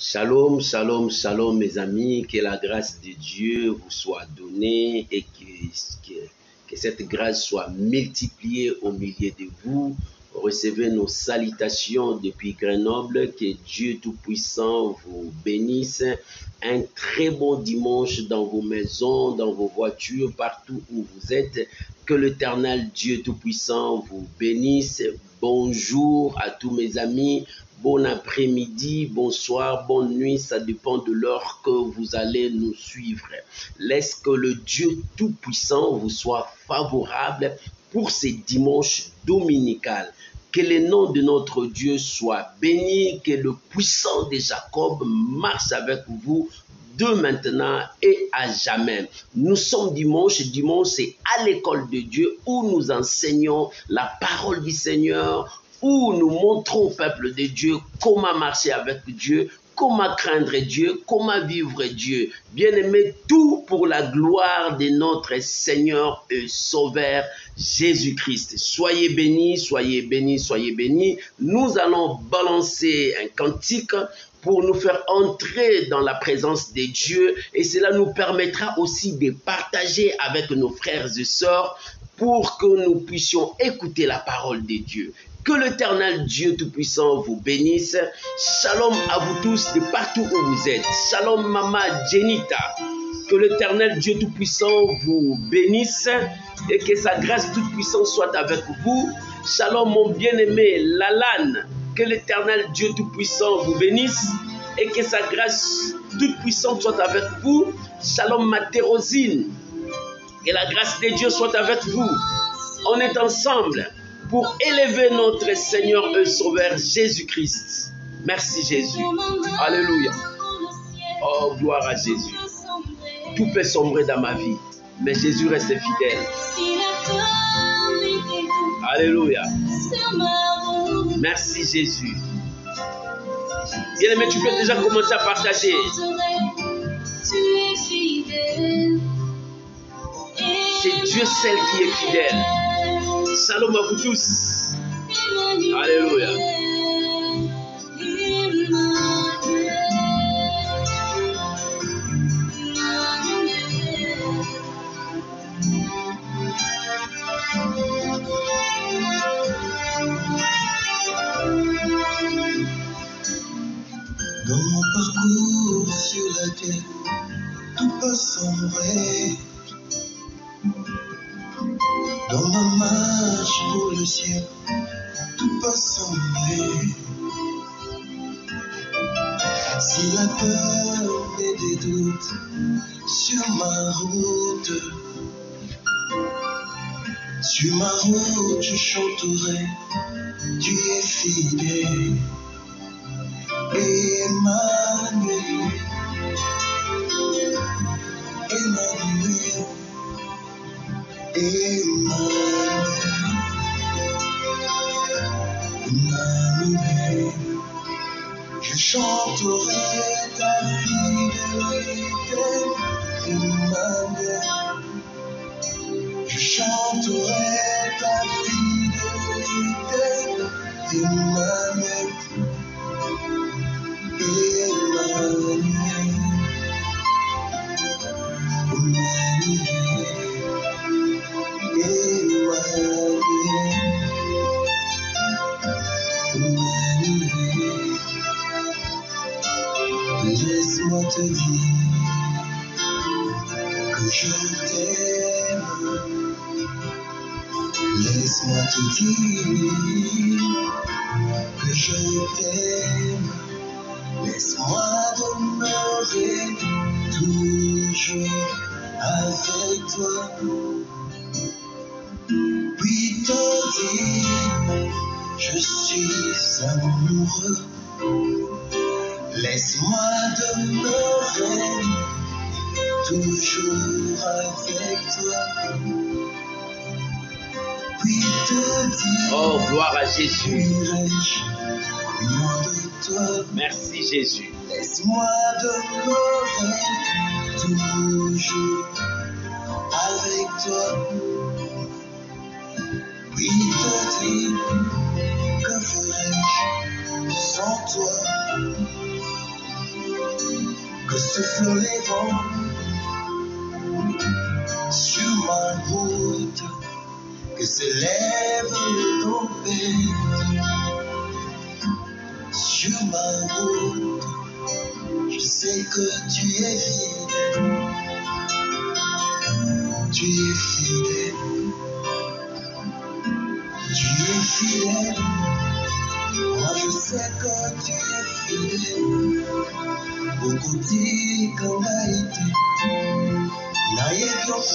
Shalom, shalom, shalom mes amis, que la grâce de Dieu vous soit donnée et que cette grâce soit multipliée au milieu de vous. Recevez nos salutations depuis Grenoble, que Dieu Tout-Puissant vous bénisse. Un très bon dimanche dans vos maisons, dans vos voitures, partout où vous êtes. Que l'Éternel Dieu Tout-Puissant vous bénisse. Bonjour à tous mes amis. Bon après-midi, bonsoir, bonne nuit, ça dépend de l'heure que vous allez nous suivre. Laisse que le Dieu Tout-Puissant vous soit favorable pour ces dimanches dominicales. Que le nom de notre Dieu soit béni, que le puissant de Jacob marche avec vous de maintenant et à jamais. Nous sommes dimanche c'est à l'école de Dieu où nous enseignons la parole du Seigneur, où nous montrons au peuple de Dieu comment marcher avec Dieu, comment craindre Dieu, comment vivre Dieu. Bien-aimés, tout pour la gloire de notre Seigneur et Sauveur Jésus-Christ. Soyez bénis, soyez bénis, soyez bénis. Nous allons balancer un cantique pour nous faire entrer dans la présence de Dieu, et cela nous permettra aussi de partager avec nos frères et sœurs pour que nous puissions écouter la parole de Dieu. Que l'Éternel Dieu Tout-Puissant vous bénisse. Shalom à vous tous de partout où vous êtes. Shalom Mama Jenita. Que l'Éternel Dieu Tout-Puissant vous bénisse et que sa grâce toute-puissante soit avec vous. Shalom mon bien-aimé Lalan. Que l'Éternel Dieu Tout-Puissant vous bénisse et que sa grâce toute-puissante soit avec vous. Shalom ma Thérosine. Que la grâce de Dieu soit avec vous. On est ensemble pour élever notre Seigneur et Sauveur Jésus-Christ. Merci Jésus. Alléluia. Oh, gloire à Jésus. Tout peut sombrer dans ma vie, mais Jésus reste fidèle. Alléluia. Merci Jésus. Bien-aimé, tu peux déjà commencer à partager. C'est Dieu seul qui est fidèle. Shalom à vous tous. Alléluia. Dans mon parcours sur la terre, tout peut sombrer. Dans ma marche pour le ciel, tout peut sombrer. Si la peur met des doutes sur ma route, je chanterai, tu es fidèle. Emmanuel, Emmanuel, Emmanuel, Emmanuel. Je chanterai ta fidélité, Emmanuel. Je chanterai ta fidélité, Emmanuel. Laisse-moi te dire que je t'aime. Laisse-moi te dire que je t'aime. Laisse-moi demeurer toujours avec toi. Puis te dire, je suis amoureux. Laisse-moi demeurer toujours avec toi. Puis te dire, Oh, gloire à Jésus. loin de toi. Merci Jésus. Laisse-moi demeurer toujours avec toi. Puis te dire, que ferais-je sans toi? que soufflent les vents sur ma route, que s'élève le tempête sur ma route. Je sais que tu es fidèle, tu es fidèle, tu es fidèle. Moi je sais que tu es fidèle. Beaucoup dit qu'on a été.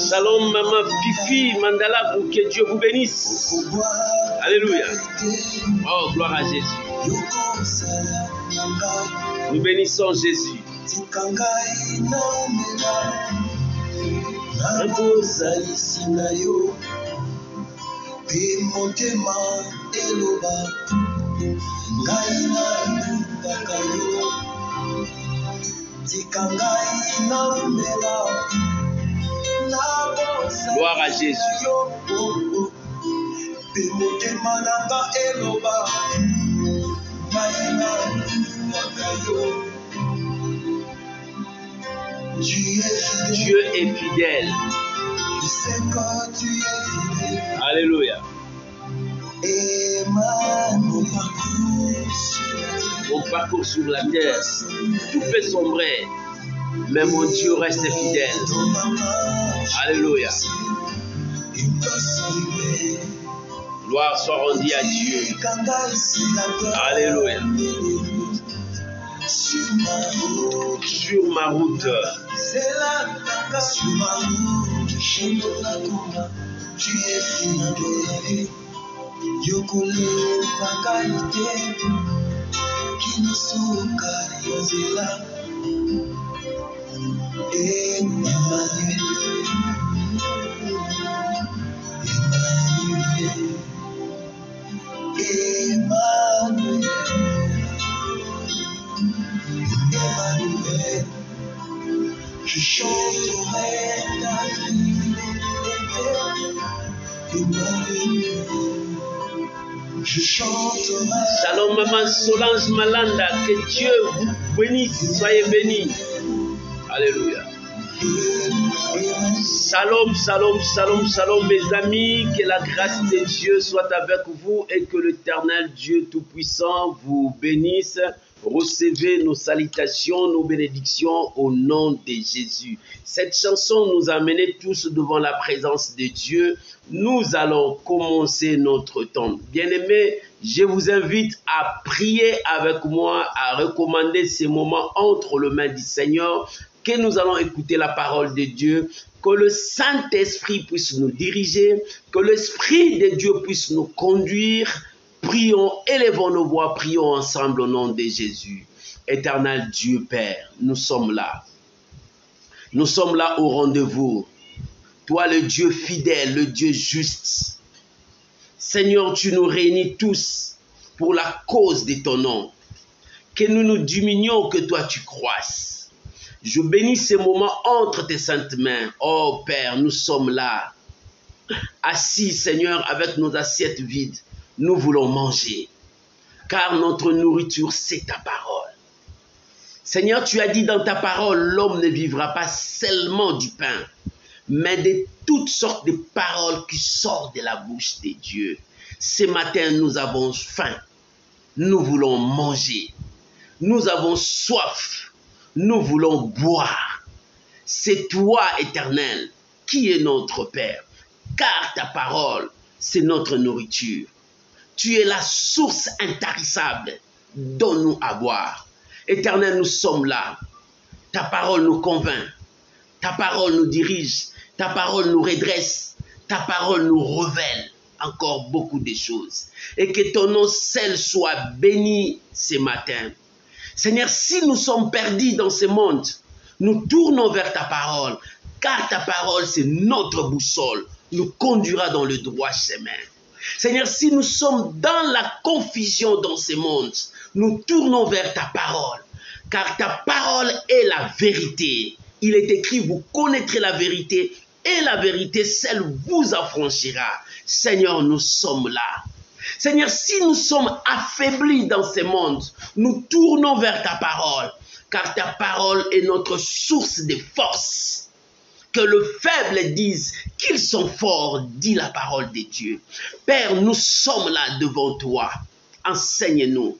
Shalom maman Fifi Mandala, pour que Dieu vous bénisse. Alléluia. Oh, gloire à Jésus. Nous bénissons Jésus. Gloire à Jésus. Dieu est fidèle. Alléluia. Mon parcours sur la terre, tout peut sombrer, mais mon Dieu reste fidèle. Alléluia. Gloire soit rendue à Dieu. Alléluia. Sur ma route. Tu es fidèle. Yokole bakaite kinusuka yozela Emmanuel je chanterai ta fidélité Emmanuel. Shalom maman Solange Malanda, que Dieu vous bénisse, soyez bénis. Alléluia. Shalom, shalom, shalom, shalom mes amis, que la grâce de Dieu soit avec vous et que l'Éternel Dieu Tout-Puissant vous bénisse. Recevez nos salutations, nos bénédictions au nom de Jésus. Cette chanson nous a menés tous devant la présence de Dieu. Nous allons commencer notre temps. Bien-aimés, je vous invite à prier avec moi, à recommander ces moments entre les mains du Seigneur, que nous allons écouter la parole de Dieu, que le Saint-Esprit puisse nous diriger, que l'Esprit de Dieu puisse nous conduire. Prions, élevons nos voix, prions ensemble au nom de Jésus. Éternel Dieu Père, nous sommes là. Nous sommes là au rendez-vous. Toi le Dieu fidèle, le Dieu juste. Seigneur, tu nous réunis tous pour la cause de ton nom. Que nous nous diminuions, que toi tu croisses. Je bénis ces moments entre tes saintes mains. Oh Père, nous sommes là. Assis, Seigneur, avec nos assiettes vides. Nous voulons manger, car notre nourriture, c'est ta parole. Seigneur, tu as dit dans ta parole, l'homme ne vivra pas seulement du pain, mais de toutes sortes de paroles qui sortent de la bouche de Dieu. Ce matin, nous avons faim, nous voulons manger, nous avons soif, nous voulons boire. C'est toi, Éternel, qui est notre Père, car ta parole, c'est notre nourriture. Tu es la source intarissable, donne-nous à boire. Éternel, nous sommes là. Ta parole nous convainc. Ta parole nous dirige. Ta parole nous redresse. Ta parole nous révèle encore beaucoup de choses. Et que ton nom seul soit béni ce matin. Seigneur, si nous sommes perdus dans ce monde, nous tournons vers ta parole. Car ta parole, c'est notre boussole. Nous conduira dans le droit chemin. Seigneur, si nous sommes dans la confusion dans ce monde, nous tournons vers ta parole, car ta parole est la vérité. Il est écrit, vous connaîtrez la vérité, et la vérité, celle vous affranchira. Seigneur, nous sommes là. Seigneur, si nous sommes affaiblis dans ce monde, nous tournons vers ta parole, car ta parole est notre source de force. Que le faible dise qu'ils sont forts, dit la parole de Dieu. Père, nous sommes là devant toi. Enseigne-nous.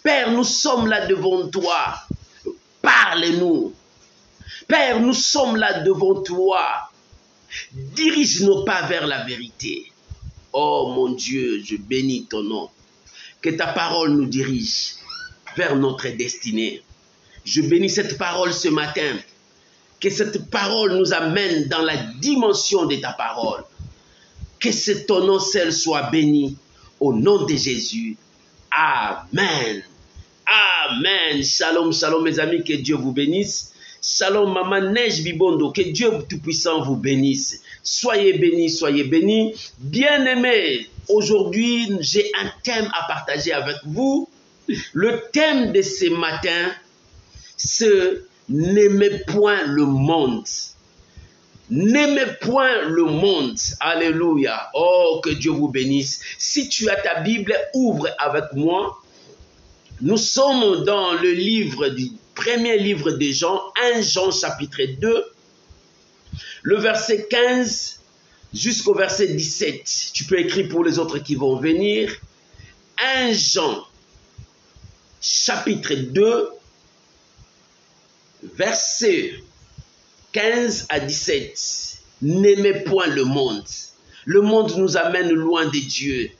Père, nous sommes là devant toi. Parle-nous. Père, nous sommes là devant toi. Dirige nos pas vers la vérité. Oh mon Dieu, je bénis ton nom. Que ta parole nous dirige vers notre destinée. Je bénis cette parole ce matin. Que cette parole nous amène dans la dimension de ta parole. Que ton nom seul soit béni au nom de Jésus. Amen. Amen. Shalom, shalom mes amis, que Dieu vous bénisse. Shalom Maman Neige Bibondo, que Dieu Tout-Puissant vous bénisse. Soyez bénis, soyez bénis. Bien-aimés, aujourd'hui j'ai un thème à partager avec vous. Le thème de ce matin, c'est n'aimez point le monde. N'aimez point le monde. Alléluia. Oh, que Dieu vous bénisse. Si tu as ta Bible, ouvre avec moi. Nous sommes dans le livre du premier livre de Jean, 1 Jean chapitre 2, le verset 15 jusqu'au verset 17. Tu peux écrire pour les autres qui vont venir. 1 Jean chapitre 2, verset 15 à 17. N'aimez point le monde. Le monde nous amène loin de Dieu.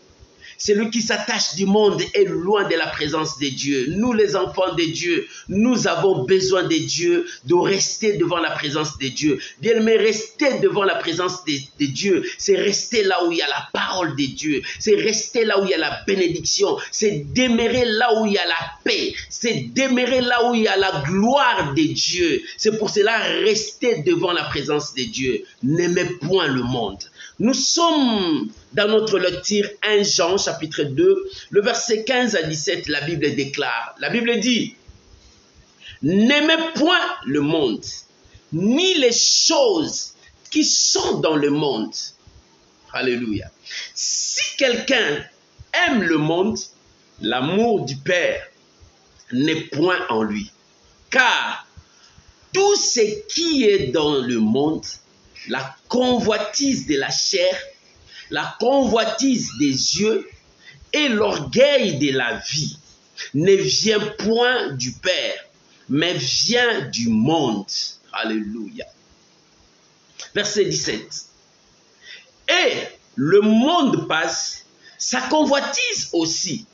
Celui qui s'attache du monde est loin de la présence de Dieu. Nous, les enfants de Dieu, nous avons besoin de Dieu, de rester devant la présence de Dieu. Bien-aimé, rester devant la présence de Dieu, c'est rester là où il y a la parole de Dieu. C'est rester là où il y a la bénédiction. C'est demeurer là où il y a la paix. C'est demeurer là où il y a la gloire de Dieu. C'est pour cela, rester devant la présence de Dieu. N'aimez point le monde. Nous sommes dans notre lecture 1 Jean chapitre 2, le verset 15 à 17, la Bible déclare, la Bible dit, n'aimez point le monde, ni les choses qui sont dans le monde. Alléluia. Si quelqu'un aime le monde, l'amour du Père n'est point en lui. Car tout ce qui est dans le monde, la convoitise de la chair, la convoitise des yeux et l'orgueil de la vie ne vient point du Père, mais vient du monde. Alléluia. Verset 17. Et le monde passe, sa convoitise aussi.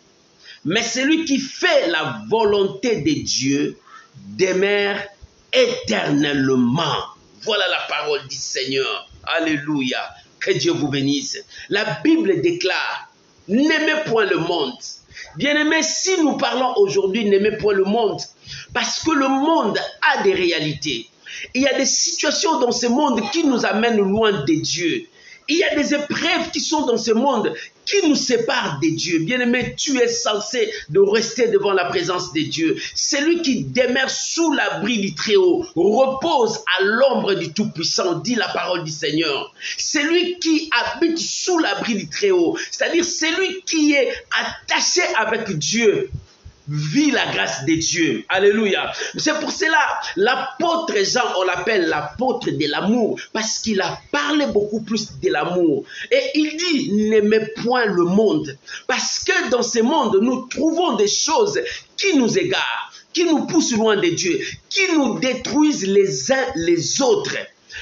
Mais celui qui fait la volonté de Dieu demeure éternellement. Voilà la parole du Seigneur. Alléluia. Que Dieu vous bénisse. La Bible déclare, n'aimez point le monde. Bien-aimés, si nous parlons aujourd'hui, n'aimez point le monde, parce que le monde a des réalités. Il y a des situations dans ce monde qui nous amènent loin de Dieu. Il y a des épreuves qui sont dans ce monde qui nous séparent de Dieu. Bien-aimé, tu es censé de rester devant la présence de Dieu. Celui qui demeure sous l'abri du Très-Haut repose à l'ombre du Tout-Puissant, dit la parole du Seigneur. Celui qui habite sous l'abri du Très-Haut, c'est-à-dire celui qui est attaché avec Dieu, vit la grâce de Dieu. Alléluia. C'est pour cela, l'apôtre Jean, on l'appelle l'apôtre de l'amour, parce qu'il a parlé beaucoup plus de l'amour. Et il dit, n'aimez point le monde. Parce que dans ce monde, nous trouvons des choses qui nous égarent, qui nous poussent loin de Dieu, qui nous détruisent les uns les autres.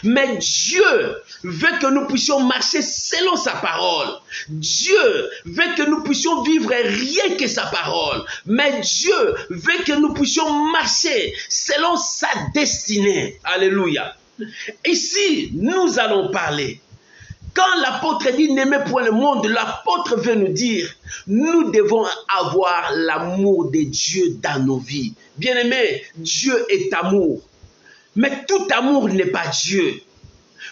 Mais Dieu veut que nous puissions marcher selon sa parole. Dieu veut que nous puissions vivre rien que sa parole. Mais Dieu veut que nous puissions marcher selon sa destinée. Alléluia. Ici, nous allons parler. Quand l'apôtre dit n'aimez point le monde, l'apôtre veut nous dire, nous devons avoir l'amour de Dieu dans nos vies. Bien-aimés, Dieu est amour. Mais tout amour n'est pas Dieu.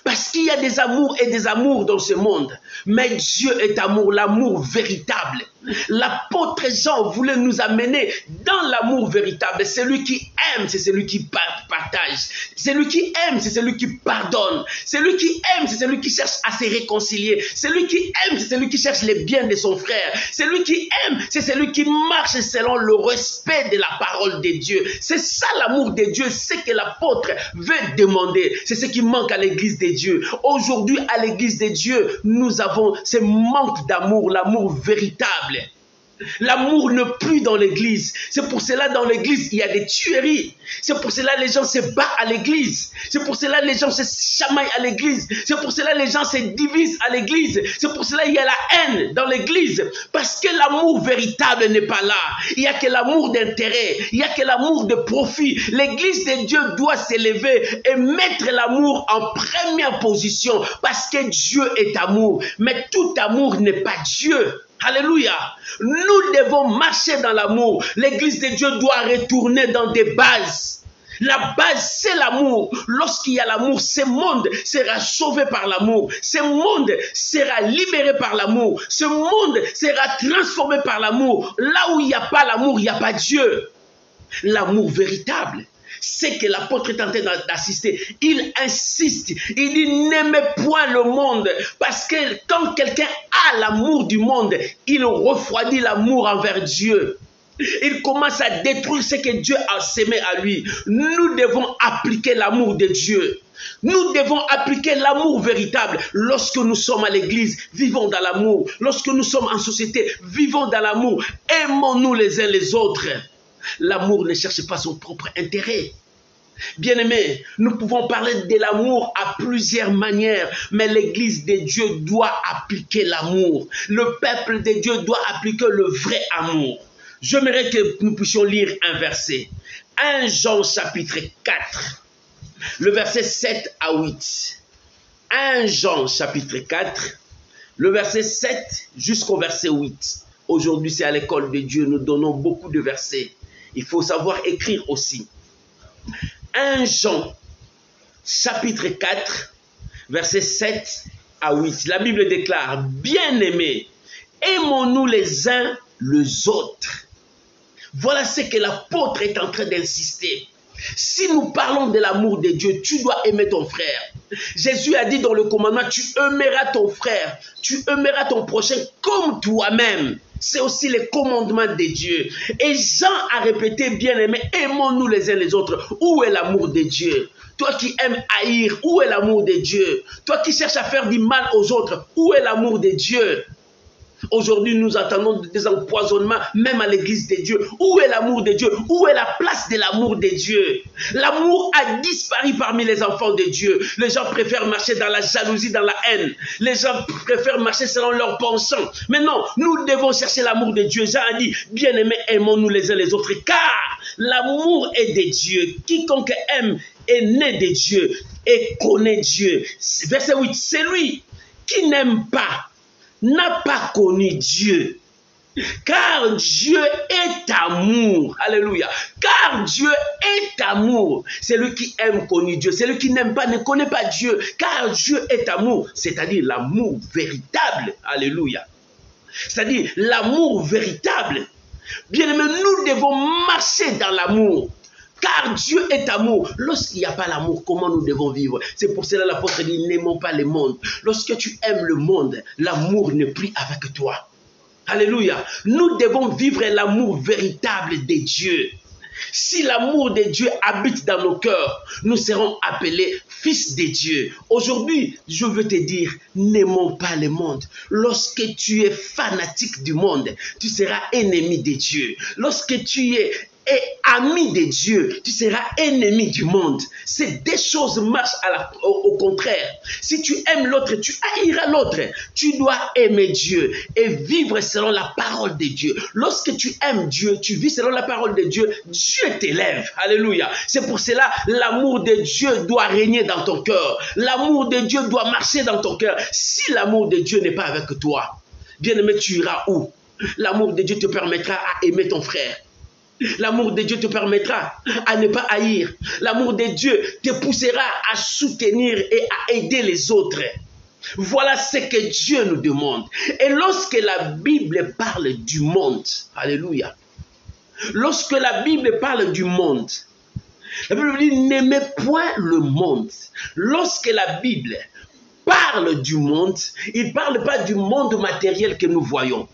Parce qu'il y a des amours et des amours dans ce monde. Mais Dieu est amour, l'amour véritable. L'apôtre Jean voulait nous amener dans l'amour véritable. Celui qui aime, c'est celui qui partage. Celui qui aime, c'est celui qui pardonne. Celui qui aime, c'est celui qui cherche à se réconcilier. Celui qui aime, c'est celui qui cherche les biens de son frère. Celui qui aime, c'est celui qui marche selon le respect de la parole de Dieu. C'est ça l'amour de Dieu, c'est que l'apôtre veut demander. C'est ce qui manque à l'église de Dieu. Aujourd'hui, à l'église de Dieu, nous avons ce manque d'amour, l'amour véritable. L'amour n'est plus dans l'église. C'est pour cela dans l'église il y a des tueries. C'est pour cela les gens se battent à l'église. C'est pour cela les gens se chamaillent à l'église. C'est pour cela les gens se divisent à l'église. C'est pour cela il y a la haine dans l'église. Parce que l'amour véritable n'est pas là. Il n'y a que l'amour d'intérêt. Il n'y a que l'amour de profit. L'église de Dieu doit s'élever et mettre l'amour en première position. Parce que Dieu est amour. Mais tout amour n'est pas Dieu. Alléluia. Nous devons marcher dans l'amour. L'église de Dieu doit retourner dans des bases. La base, c'est l'amour. Lorsqu'il y a l'amour, ce monde sera sauvé par l'amour. Ce monde sera libéré par l'amour. Ce monde sera transformé par l'amour. Là où il n'y a pas l'amour, il n'y a pas Dieu. L'amour véritable, c'est que l'apôtre est en train d'assister. Il insiste. Il dit n'aimez point le monde. Parce que quand quelqu'un a l'amour du monde, il refroidit l'amour envers Dieu. Il commence à détruire ce que Dieu a sémé à lui. Nous devons appliquer l'amour de Dieu. Nous devons appliquer l'amour véritable. Lorsque nous sommes à l'église, vivons dans l'amour. Lorsque nous sommes en société, vivons dans l'amour. Aimons-nous les uns les autres. L'amour ne cherche pas son propre intérêt. Bien-aimés, nous pouvons parler de l'amour à plusieurs manières, mais l'église de Dieu doit appliquer l'amour. Le peuple de Dieu doit appliquer le vrai amour. J'aimerais que nous puissions lire un verset. 1 Jean chapitre 4, le verset 7 à 8. 1 Jean chapitre 4, le verset 7 jusqu'au verset 8. Aujourd'hui, c'est à l'école de Dieu, nous donnons beaucoup de versets. Il faut savoir écrire aussi. 1 Jean, chapitre 4, versets 7 à 8. La Bible déclare, bien-aimés, aimons-nous les uns les autres. Voilà ce que l'apôtre est en train d'insister. Si nous parlons de l'amour de Dieu, tu dois aimer ton frère. Jésus a dit dans le commandement, tu aimeras ton frère, tu aimeras ton prochain comme toi-même. C'est aussi le commandement de Dieu. Et Jean a répété, bien-aimés, aimons-nous les uns les autres. Où est l'amour de Dieu? Toi qui aimes haïr, où est l'amour de Dieu? Toi qui cherches à faire du mal aux autres, où est l'amour de Dieu? Aujourd'hui, nous attendons des empoisonnements, même à l'église de Dieu. Où est l'amour de Dieu? Où est la place de l'amour de Dieu? L'amour a disparu parmi les enfants de Dieu. Les gens préfèrent marcher dans la jalousie, dans la haine. Les gens préfèrent marcher selon leurs penchants. Mais non, nous devons chercher l'amour de Dieu. Jean a dit, bien-aimés, aimons-nous les uns les autres, car l'amour est de Dieu. Quiconque aime est né de Dieu et connaît Dieu. Verset 8, c'est lui qui n'aime pas n'a pas connu Dieu. Car Dieu est amour. Alléluia. Car Dieu est amour. Celui qui aime connaît Dieu. Celui qui n'aime pas ne connaît pas Dieu. Car Dieu est amour. C'est-à-dire l'amour véritable. Alléluia. C'est-à-dire l'amour véritable. Bien-aimés, nous devons marcher dans l'amour. Car Dieu est amour. Lorsqu'il n'y a pas l'amour, comment nous devons vivre? C'est pour cela l'apôtre dit, n'aimons pas le monde. Lorsque tu aimes le monde, l'amour n'est plus avec toi. Alléluia. Nous devons vivre l'amour véritable de Dieu. Si l'amour de Dieu habite dans nos cœurs, nous serons appelés fils de Dieu. Aujourd'hui, je veux te dire, n'aimons pas le monde. Lorsque tu es fanatique du monde, tu seras ennemi de Dieu. Lorsque tu es ami de Dieu, tu seras ennemi du monde. Ces deux choses marchent au contraire. Si tu aimes l'autre, tu haïras l'autre. Tu dois aimer Dieu et vivre selon la parole de Dieu. Lorsque tu aimes Dieu, tu vis selon la parole de Dieu, Dieu t'élève. Alléluia. C'est pour cela l'amour de Dieu doit régner dans ton cœur. L'amour de Dieu doit marcher dans ton cœur. Si l'amour de Dieu n'est pas avec toi, bien-aimé, tu iras où? L'amour de Dieu te permettra à aimer ton frère. L'amour de Dieu te permettra à ne pas haïr. L'amour de Dieu te poussera à soutenir et à aider les autres. Voilà ce que Dieu nous demande. Et lorsque la Bible parle du monde, alléluia, lorsque la Bible parle du monde, La Bible dit, n'aimez point le monde. Lorsque la Bible parle du monde, il ne parle pas du monde matériel que nous voyons.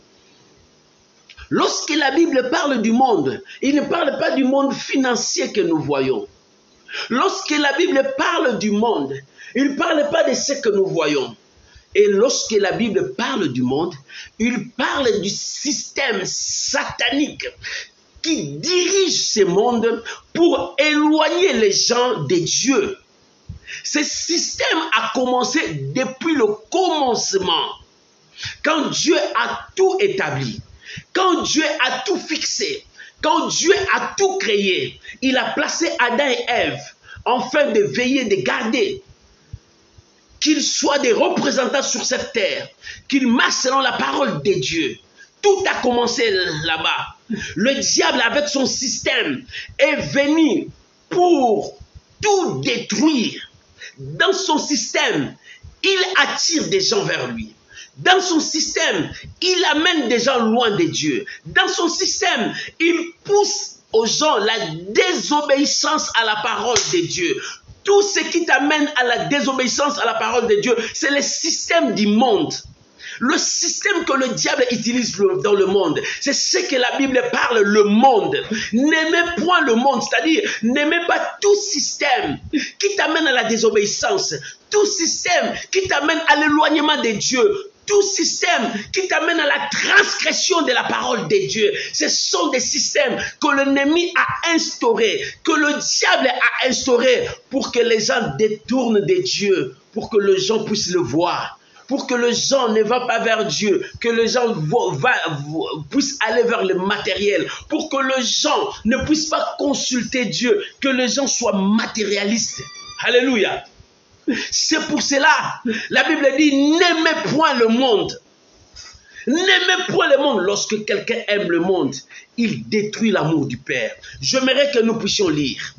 Lorsque la Bible parle du monde, il ne parle pas du monde financier que nous voyons. Lorsque la Bible parle du monde, il ne parle pas de ce que nous voyons. Et lorsque la Bible parle du monde, il parle du système satanique qui dirige ce monde pour éloigner les gens de Dieu. Ce système a commencé depuis le commencement, quand Dieu a tout établi, quand Dieu a tout fixé, quand Dieu a tout créé. Il a placé Adam et Ève afin de veiller, de garder, qu'ils soient des représentants sur cette terre, qu'ils marchent selon la parole de Dieu. Tout a commencé là-bas. Le diable, avec son système, est venu pour tout détruire. Dans son système, il attire des gens vers lui. Dans son système, il amène des gens loin de Dieu. Dans son système, il pousse aux gens la désobéissance à la parole de Dieu. Tout ce qui t'amène à la désobéissance à la parole de Dieu, c'est le système du monde. Le système que le diable utilise dans le monde, c'est ce que la Bible parle, le monde. N'aimez point le monde, c'est-à-dire n'aimez pas tout système qui t'amène à la désobéissance, tout système qui t'amène à l'éloignement de Dieu, tout système qui t'amène à la transgression de la parole de Dieu. Ce sont des systèmes que l'ennemi a instaurés, que le diable a instaurés pour que les gens détournent de Dieu, pour que les gens puissent le voir. Pour que les gens ne vont pas vers Dieu, que les gens puissent aller vers le matériel, pour que les gens ne puissent pas consulter Dieu, que les gens soient matérialistes. Alléluia. C'est pour cela, la Bible dit, n'aimez point le monde. N'aimez point le monde. Lorsque quelqu'un aime le monde, il détruit l'amour du Père. J'aimerais que nous puissions lire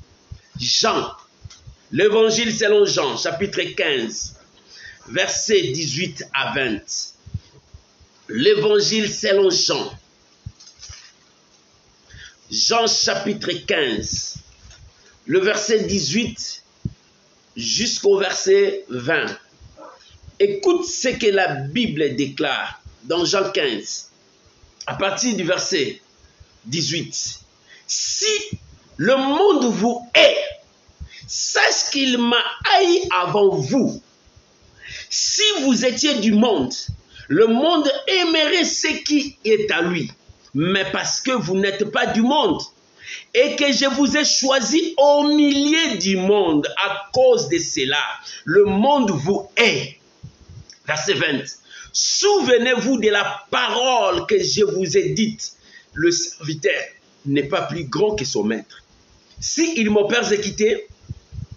Jean, l'évangile selon Jean, chapitre 15. Versets 18 à 20. L'évangile selon Jean. Jean chapitre 15. Le verset 18 jusqu'au verset 20. Écoute ce que la Bible déclare dans Jean 15. À partir du verset 18. Si le monde vous hait, sache qu'il m'a haï avant vous. Si vous étiez du monde aimerait ce qui est à lui. Mais parce que vous n'êtes pas du monde et que je vous ai choisi au milieu du monde, à cause de cela, le monde vous hait. Verset 20. Souvenez-vous de la parole que je vous ai dite. Le serviteur n'est pas plus grand que son maître. S'ils m'ont persécuté,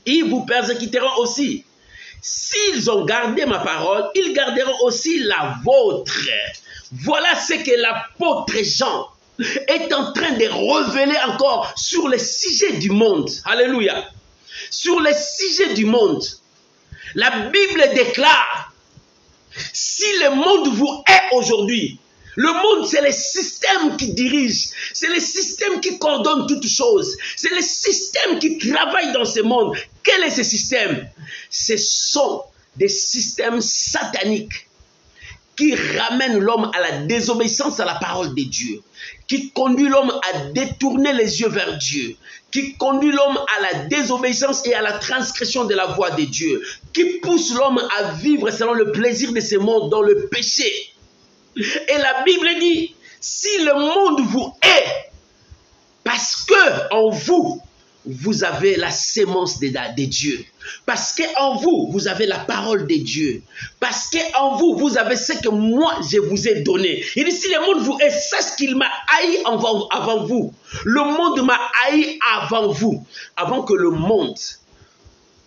ils vous persécuteront aussi. S'ils ont gardé ma parole, ils garderont aussi la vôtre. Voilà ce que l'apôtre Jean est en train de révéler encore sur le sujet du monde. Alléluia. Sur le sujet du monde. La Bible déclare, si le monde vous hait aujourd'hui, le monde, c'est le système qui dirige, c'est le système qui coordonne toutes choses, c'est le système qui travaille dans ce monde. Quel est ce système? Ce sont des systèmes sataniques qui ramènent l'homme à la désobéissance à la parole de Dieu, qui conduit l'homme à détourner les yeux vers Dieu, qui conduit l'homme à la désobéissance et à la transgression de la voie de Dieu, qui pousse l'homme à vivre selon le plaisir de ce monde dans le péché. Et la Bible dit, si le monde vous hait, parce que en vous, vous avez la sémence de Dieu, parce qu'en vous, vous avez la parole de Dieu, parce qu'en vous, vous avez ce que moi, je vous ai donné. Il dit, si le monde vous hait, sache qu'il m'a haï avant vous. Le monde m'a haï avant vous. Avant que le monde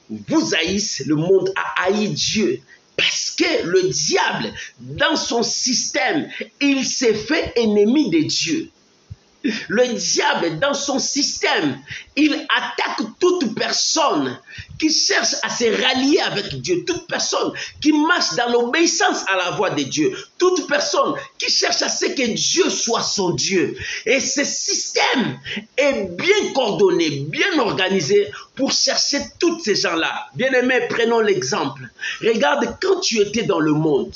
vous haïsse, le monde a haï Dieu. Parce que le diable, dans son système, il s'est fait ennemi de Dieu. Le diable, dans son système, il attaque toute personne qui cherche à se rallier avec Dieu, toute personne qui marche dans l'obéissance à la voix de Dieu, toute personne qui cherche à ce que Dieu soit son Dieu. Et ce système est bien coordonné, bien organisé pour chercher tous ces gens-là. Bien-aimés, prenons l'exemple. Regarde, quand tu étais dans le monde,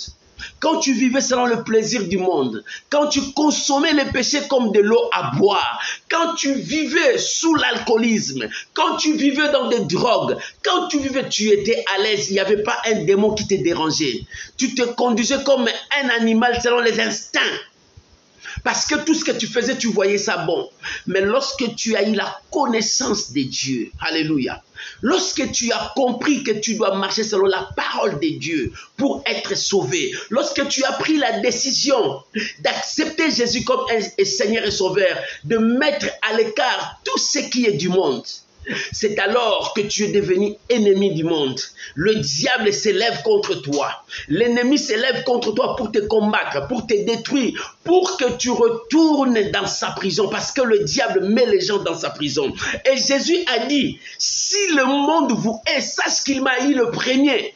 quand tu vivais selon le plaisir du monde, quand tu consommais les péchés comme de l'eau à boire, quand tu vivais sous l'alcoolisme, quand tu vivais dans des drogues, quand tu vivais, tu étais à l'aise, il n'y avait pas un démon qui te dérangeait. Tu te conduisais comme un animal selon les instincts. Parce que tout ce que tu faisais, tu voyais ça bon. Mais lorsque tu as eu la connaissance de Dieu, alléluia, lorsque tu as compris que tu dois marcher selon la parole de Dieu pour être sauvé, lorsque tu as pris la décision d'accepter Jésus comme un Seigneur et Sauveur, de mettre à l'écart tout ce qui est du monde, c'est alors que tu es devenu ennemi du monde. Le diable s'élève contre toi. L'ennemi s'élève contre toi pour te combattre, pour te détruire, pour que tu retournes dans sa prison. Parce que le diable met les gens dans sa prison. Et Jésus a dit, si le monde vous hait, sache qu'il m'a haï le premier.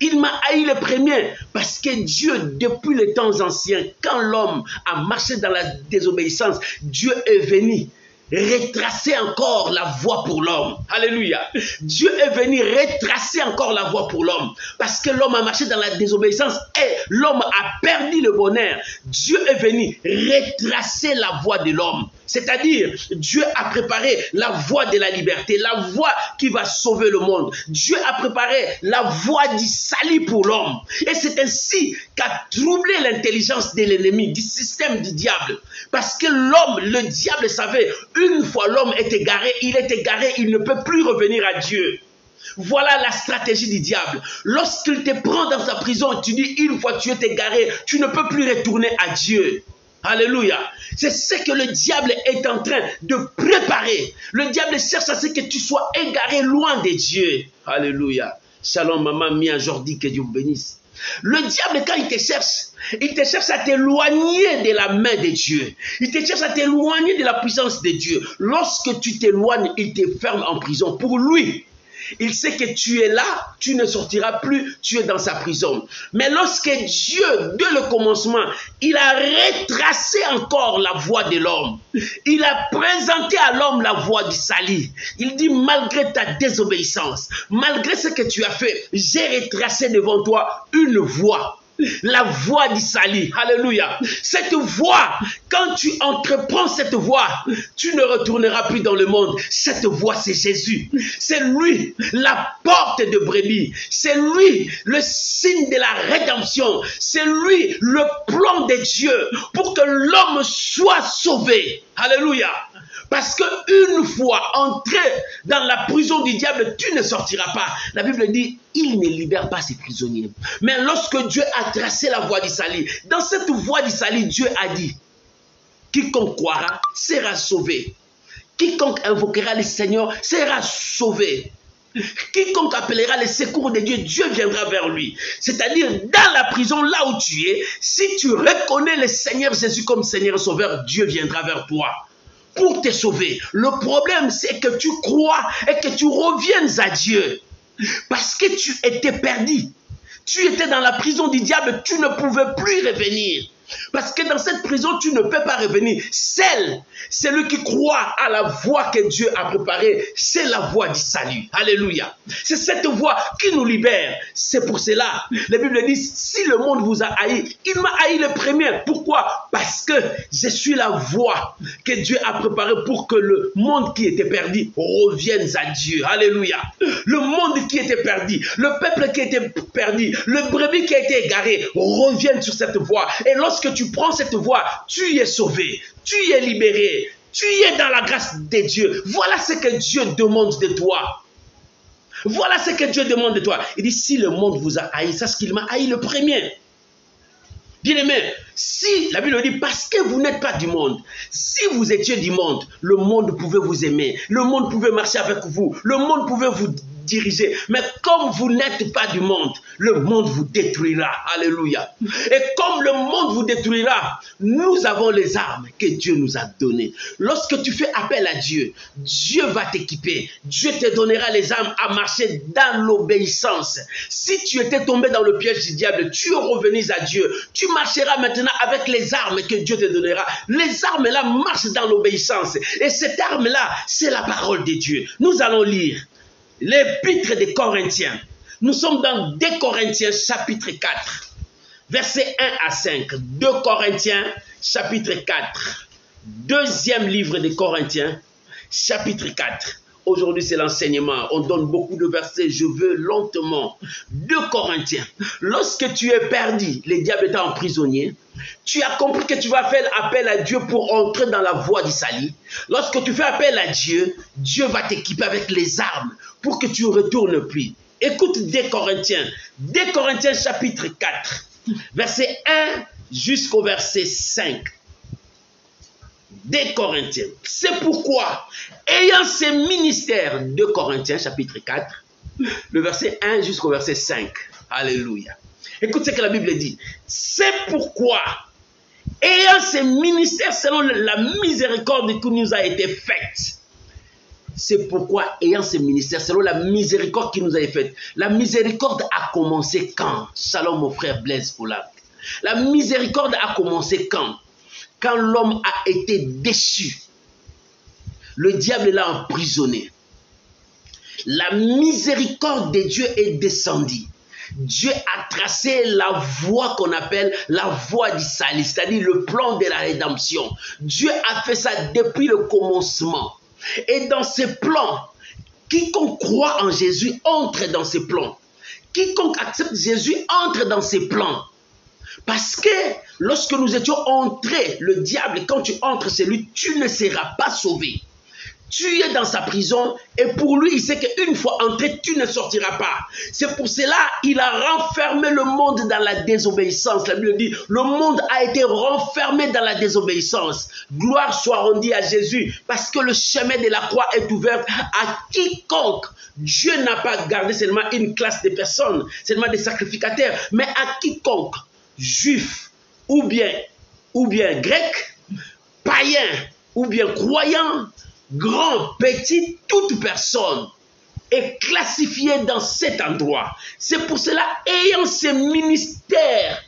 Il m'a haï le premier parce que Dieu, depuis les temps anciens, quand l'homme a marché dans la désobéissance, Dieu est venu retracer encore la voie pour l'homme. Alléluia. Dieu est venu retracer encore la voie pour l'homme. Parce que l'homme a marché dans la désobéissance et l'homme a perdu le bonheur. Dieu est venu retracer la voie de l'homme. C'est-à-dire, Dieu a préparé la voie de la liberté, la voie qui va sauver le monde. Dieu a préparé la voie du salut pour l'homme. Et c'est ainsi qu'a troublé l'intelligence de l'ennemi, du système du diable. Parce que l'homme, le diable savait, une fois l'homme est égaré, il ne peut plus revenir à Dieu. Voilà la stratégie du diable. Lorsqu'il te prend dans sa prison, tu dis, une fois tu es égaré, tu ne peux plus retourner à Dieu. Alléluia. C'est ce que le diable est en train de préparer. Le diable cherche à ce que tu sois égaré loin de Dieu. Alléluia. Shalom, maman Mia Jordi, que Dieu vous bénisse. Le diable, quand il te cherche à t'éloigner de la main de Dieu. Il te cherche à t'éloigner de la puissance de Dieu. Lorsque tu t'éloignes, il te ferme en prison. Pour lui, il sait que tu es là, tu ne sortiras plus, tu es dans sa prison. Mais lorsque Dieu, dès le commencement, il a retracé encore la voie de l'homme, il a présenté à l'homme la voie du salut. Il dit, malgré ta désobéissance, malgré ce que tu as fait, j'ai retracé devant toi une voie. La voie du salut, alléluia. Cette voie, quand tu entreprends cette voie, tu ne retourneras plus dans le monde. Cette voie, c'est Jésus. C'est lui, la porte de brebis. C'est lui, le signe de la rédemption. C'est lui, le plan de Dieu pour que l'homme soit sauvé. Alléluia. Parce qu'une fois entré dans la prison du diable, tu ne sortiras pas. La Bible dit, il ne libère pas ses prisonniers. Mais lorsque Dieu a tracé la voie du salut, dans cette voie du salut, Dieu a dit, quiconque croira sera sauvé. Quiconque invoquera le Seigneur sera sauvé. Quiconque appellera les secours de Dieu, Dieu viendra vers lui. C'est-à-dire, dans la prison, là où tu es, si tu reconnais le Seigneur Jésus comme Seigneur et Sauveur, Dieu viendra vers toi pour te sauver. Le problème, c'est que tu crois et que tu reviennes à Dieu. Parce que tu étais perdu. Tu étais dans la prison du diable, tu ne pouvais plus revenir. Parce que dans cette prison, tu ne peux pas revenir. Celui qui croit à la voie que Dieu a préparée, c'est la voie du salut. Alléluia. C'est cette voie qui nous libère. C'est pour cela, la Bible dit, si le monde vous a haï, il m'a haï le premier. Pourquoi? Parce que je suis la voie que Dieu a préparée pour que le monde qui était perdu revienne à Dieu. Alléluia. Le monde qui était perdu, le peuple qui était perdu, le brebis qui a été égaré, reviennent sur cette voie. Et lorsque tu prends cette voie, tu es sauvé, tu es libéré, tu es dans la grâce de Dieu. Voilà ce que Dieu demande de toi. Voilà ce que Dieu demande de toi. Il dit, si le monde vous a haï, sache qu'il m'a haï le premier. Bien-aimé, si la Bible dit, parce que vous n'êtes pas du monde, si vous étiez du monde, le monde pouvait vous aimer, le monde pouvait marcher avec vous, le monde pouvait vous diriger. Mais comme vous n'êtes pas du monde, le monde vous détruira. Alléluia. Et comme le monde vous détruira, nous avons les armes que Dieu nous a données. Lorsque tu fais appel à Dieu, Dieu va t'équiper. Dieu te donnera les armes à marcher dans l'obéissance. Si tu étais tombé dans le piège du diable, tu revenais à Dieu. Tu marcheras maintenant avec les armes que Dieu te donnera. Les armes là marchent dans l'obéissance. Et cette arme-là, c'est la parole de Dieu. Nous allons lire l'épître des Corinthiens. Nous sommes dans 2 Corinthiens chapitre 4, versets 1 à 5. 2 Corinthiens chapitre 4. Deuxième livre des Corinthiens, chapitre 4. Aujourd'hui, c'est l'enseignement. On donne beaucoup de versets. Je veux lentement. 2 Corinthiens. Lorsque tu es perdu, le diable est emprisonnier. Tu as compris que tu vas faire appel à Dieu pour entrer dans la voie du salut. Lorsque tu fais appel à Dieu, Dieu va t'équiper avec les armes pour que tu ne retournes plus. Écoute 2 Corinthiens. 2 Corinthiens chapitre 4, verset 1 jusqu'au verset 5. 2 Corinthiens. C'est pourquoi, ayant ces ministères, 2 Corinthiens chapitre 4, le verset 1 jusqu'au verset 5. Alléluia. Écoute ce que la Bible dit. C'est pourquoi, ayant ces ministères selon la miséricorde qui nous a été faite. C'est pourquoi, ayant ces ministères selon la miséricorde qui nous a été faite. La miséricorde a commencé quand? Shalom mon frère Blaise Poulac. La miséricorde a commencé quand? Quand l'homme a été déçu, le diable l'a emprisonné. La miséricorde de Dieu est descendue. Dieu a tracé la voie qu'on appelle la voie du salut, c'est-à-dire le plan de la rédemption. Dieu a fait ça depuis le commencement. Et dans ce plan, quiconque croit en Jésus entre dans ce plan. Quiconque accepte Jésus entre dans ce plan. Parce que lorsque nous étions entrés, le diable, quand tu entres chez lui, tu ne seras pas sauvé. Tu es dans sa prison et pour lui, il sait qu'une fois entré, tu ne sortiras pas. C'est pour cela qu'il a renfermé le monde dans la désobéissance. La Bible dit, le monde a été renfermé dans la désobéissance. Gloire soit rendue à Jésus parce que le chemin de la croix est ouvert à quiconque. Dieu n'a pas gardé seulement une classe de personnes, seulement des sacrificateurs, mais à quiconque. Juif ou bien grec, païen ou bien croyant, grand, petit, toute personne est classifiée dans cet endroit. C'est pour cela, ayant ces ministères,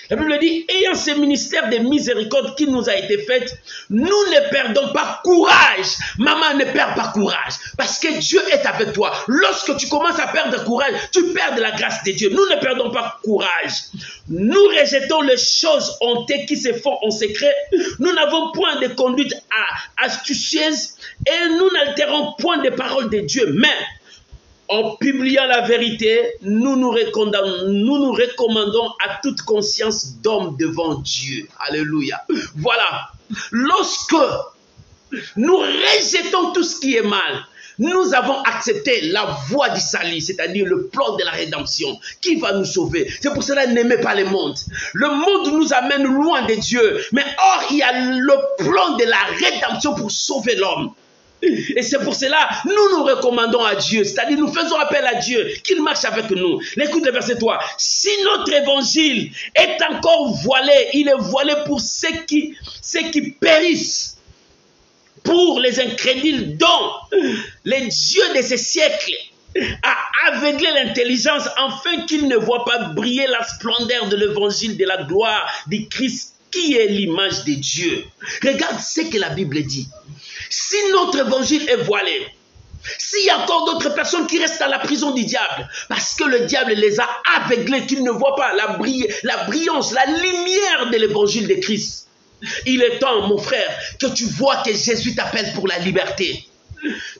la Bible dit, ayant ces ministères de miséricorde qui nous a été faits, nous ne perdons pas courage. Maman, ne perds pas courage. Parce que Dieu est avec toi. Lorsque tu commences à perdre courage, tu perds de la grâce de Dieu. Nous ne perdons pas courage. Nous rejetons les choses honteuses qui se font en secret. Nous n'avons point de conduite astucieuse et nous n'altérons point des paroles de Dieu. Mais en publiant la vérité, nous nous recommandons à toute conscience d'homme devant Dieu. Alléluia. Voilà. Lorsque nous rejetons tout ce qui est mal, nous avons accepté la voie du salut, c'est-à-dire le plan de la rédemption qui va nous sauver. C'est pour cela n'aimez pas le monde. Le monde nous amène loin de Dieu. Mais or, il y a le plan de la rédemption pour sauver l'homme. Et c'est pour cela, nous nous recommandons à Dieu, c'est-à-dire nous faisons appel à Dieu, qu'il marche avec nous. Écoute le verset 3. Si notre évangile est encore voilé, il est voilé pour ceux qui périssent, pour les incrédules dont les dieux de ces siècles a aveuglé l'intelligence afin qu'ils ne voient pas briller la splendeur de l'évangile de la gloire du Christ qui est l'image de Dieu. Regarde ce que la Bible dit. Si notre évangile est voilé, s'il y a encore d'autres personnes qui restent dans la prison du diable, parce que le diable les a aveuglés, qu'ils ne voient pas la brillance, la lumière de l'évangile de Christ. Il est temps, mon frère, que tu vois que Jésus t'appelle pour la liberté.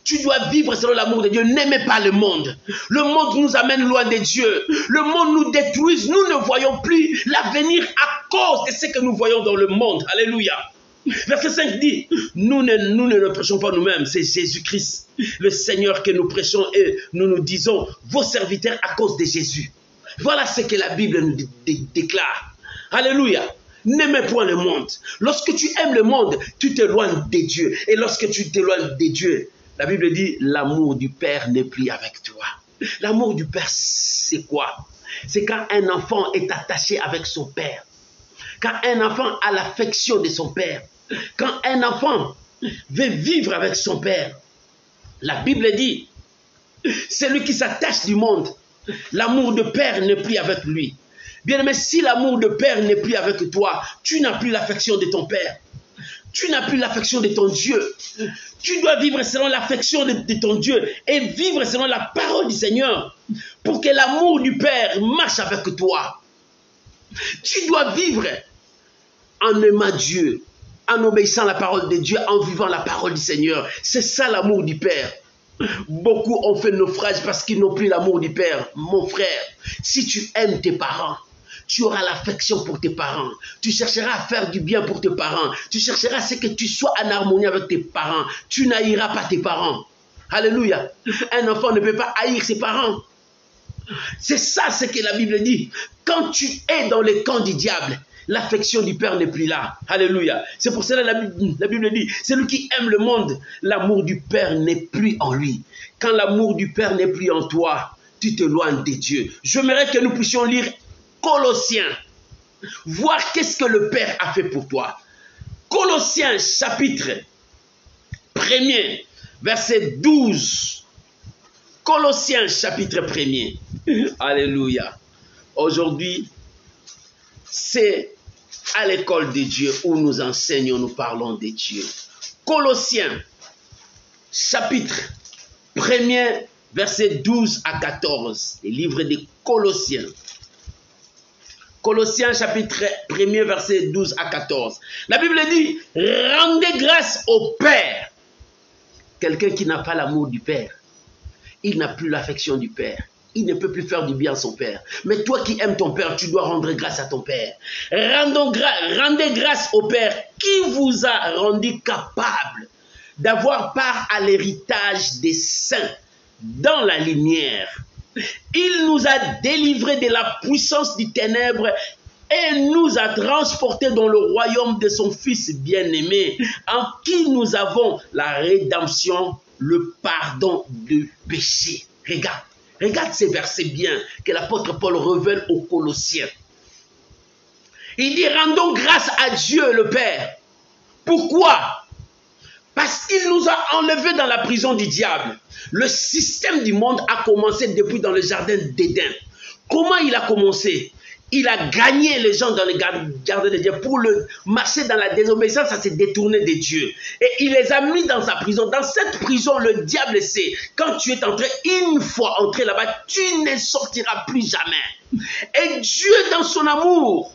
Tu dois vivre selon l'amour de Dieu. N'aimez pas le monde. Le monde nous amène loin de Dieu. Le monde nous détruit. Nous ne voyons plus l'avenir à cause de ce que nous voyons dans le monde. Alléluia. Verset 5 dit, nous ne prêchons pas nous-mêmes, c'est Jésus-Christ, le Seigneur que nous prêchons et nous disons, vos serviteurs à cause de Jésus. Voilà ce que la Bible nous déclare. Alléluia. N'aimez point le monde. Lorsque tu aimes le monde, tu t'éloignes de Dieu. Et lorsque tu t'éloignes de Dieu, La Bible dit, l'amour du Père n'est plus avec toi. L'amour du Père, c'est quoi? C'est quand un enfant est attaché avec son Père. Quand un enfant a l'affection de son Père. Quand un enfant veut vivre avec son Père. La Bible dit, celui qui s'attache du monde, l'amour de Père n'est plus avec lui. Bien-aimé, si l'amour de Père n'est plus avec toi, tu n'as plus l'affection de ton Père. Tu n'as plus l'affection de ton Dieu. Tu dois vivre selon l'affection de ton Dieu et vivre selon la parole du Seigneur pour que l'amour du Père marche avec toi. Tu dois vivre en aimant Dieu, en obéissant à la parole de Dieu, en vivant la parole du Seigneur. C'est ça l'amour du Père. Beaucoup ont fait naufrage parce qu'ils n'ont plus l'amour du Père. Mon frère, si tu aimes tes parents, tu auras l'affection pour tes parents. Tu chercheras à faire du bien pour tes parents. Tu chercheras à ce que tu sois en harmonie avec tes parents. Tu n'haïras pas tes parents. Alléluia. Un enfant ne peut pas haïr ses parents. C'est ça ce que la Bible dit. Quand tu es dans le camp du diable, l'affection du Père n'est plus là. Alléluia. C'est pour cela que la Bible dit, celui qui aime le monde, l'amour du Père n'est plus en lui. Quand l'amour du Père n'est plus en toi, tu t'éloignes de Dieu. J'aimerais que nous puissions lire Colossiens, voir qu'est-ce que le Père a fait pour toi. Colossiens chapitre 1er, verset 12. Colossiens chapitre 1er. Alléluia. Aujourd'hui, c'est à l'école de Dieu où nous enseignons, nous parlons de Dieu. Colossiens chapitre 1er, verset 12 à 14. Le livre des Colossiens. Colossiens chapitre 1er, verset 12 à 14. La Bible dit, rendez grâce au Père. Quelqu'un qui n'a pas l'amour du Père, il n'a plus l'affection du Père. Il ne peut plus faire du bien à son Père. Mais toi qui aimes ton Père, tu dois rendre grâce à ton Père. Rendez grâce au Père qui vous a rendu capable d'avoir part à l'héritage des saints dans la lumière. Il nous a délivrés de la puissance du ténèbre et nous a transportés dans le royaume de son Fils bien-aimé, en qui nous avons la rédemption, le pardon du péché. Regarde ces versets bien que l'apôtre Paul révèle aux Colossiens. Il dit, rendons grâce à Dieu le Père. Pourquoi? Parce qu'il nous a enlevés dans la prison du diable. Le système du monde a commencé depuis dans le jardin d'Éden. Comment il a commencé? Il a gagné les gens dans le jardin de Dieu pour le marcher dans la désobéissance, ça s'est détourné de Dieu. Et il les a mis dans sa prison. Dans cette prison, le diable sait, quand tu es entré, une fois entré là-bas, tu ne sortiras plus jamais. Et Dieu, dans son amour,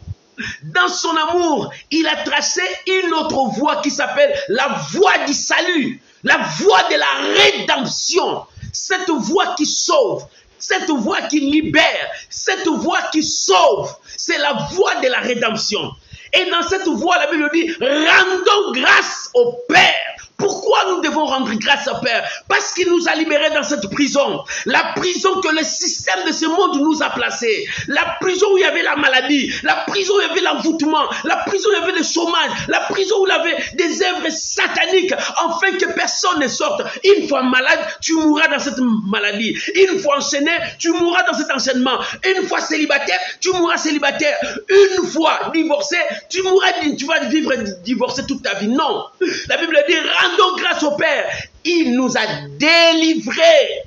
il a tracé une autre voie qui s'appelle la voie du salut, la voie de la rédemption. Cette voie qui sauve, cette voie qui libère, cette voie qui sauve, c'est la voie de la rédemption. Et dans cette voie, la Bible dit, rendons grâce au Père. Pourquoi nous devons rendre grâce au Père? Parce qu'il nous a libérés dans cette prison. La prison que le système de ce monde nous a placés. La prison où il y avait la maladie. La prison où il y avait l'envoûtement. La prison où il y avait le chômage. La prison où il y avait des œuvres sataniques. Afin que personne ne sorte. Une fois malade, tu mourras dans cette maladie. Une fois enchaîné, tu mourras dans cet enchaînement. Une fois célibataire, tu mourras célibataire. Une fois divorcé, tu vas vivre divorcé toute ta vie. Non. La Bible dit, rendons grâce au Père. Il nous a délivrés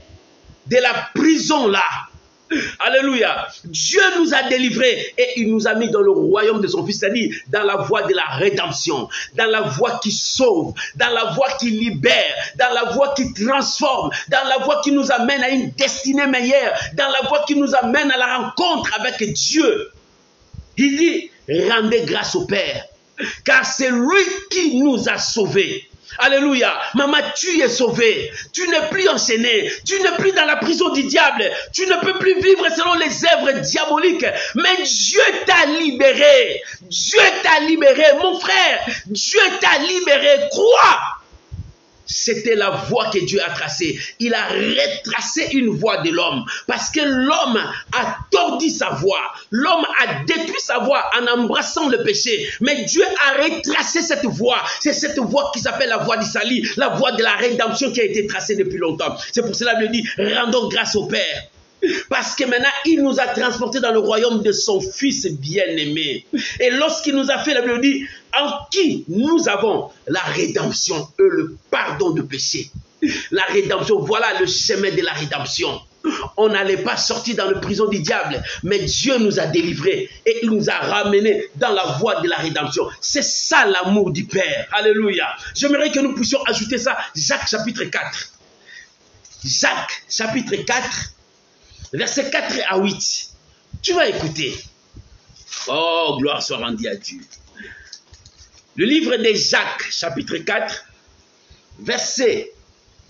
de la prison là. Alléluia. Dieu nous a délivrés et il nous a mis dans le royaume de son Fils, c'est-à-dire dans la voie de la rédemption, dans la voie qui sauve, dans la voie qui libère, dans la voie qui transforme, dans la voie qui nous amène à une destinée meilleure, dans la voie qui nous amène à la rencontre avec Dieu. Il dit, rendez grâce au Père, car c'est lui qui nous a sauvés. Alléluia. Maman, tu es sauvé. Tu n'es plus enchaîné. Tu n'es plus dans la prison du diable. Tu ne peux plus vivre selon les œuvres diaboliques. Mais Dieu t'a libéré. Dieu t'a libéré. Mon frère, Dieu t'a libéré. Crois. c'était la voie que Dieu a tracée. Il a retracé une voie de l'homme parce que l'homme a tordu sa voie. L'homme a détruit sa voie en embrassant le péché. Mais Dieu a retracé cette voie. C'est cette voie qui s'appelle la voie du salut, la voie de la rédemption qui a été tracée depuis longtemps. C'est pour cela qu'il dit, rendons grâce au Père. Parce que maintenant, il nous a transportés dans le royaume de son Fils bien-aimé. Et lorsqu'il nous a fait, la Bible dit, en qui nous avons la rédemption et le pardon de péché. La rédemption, voilà le chemin de la rédemption. On n'allait pas sortir dans la prison du diable, mais Dieu nous a délivrés et il nous a ramenés dans la voie de la rédemption. C'est ça l'amour du Père. Alléluia. J'aimerais que nous puissions ajouter ça, Jacques chapitre 4. Jacques chapitre 4. Versets 4 à 8. Tu vas écouter. Oh, gloire soit rendue à Dieu. Le livre de Jacques, chapitre 4, verset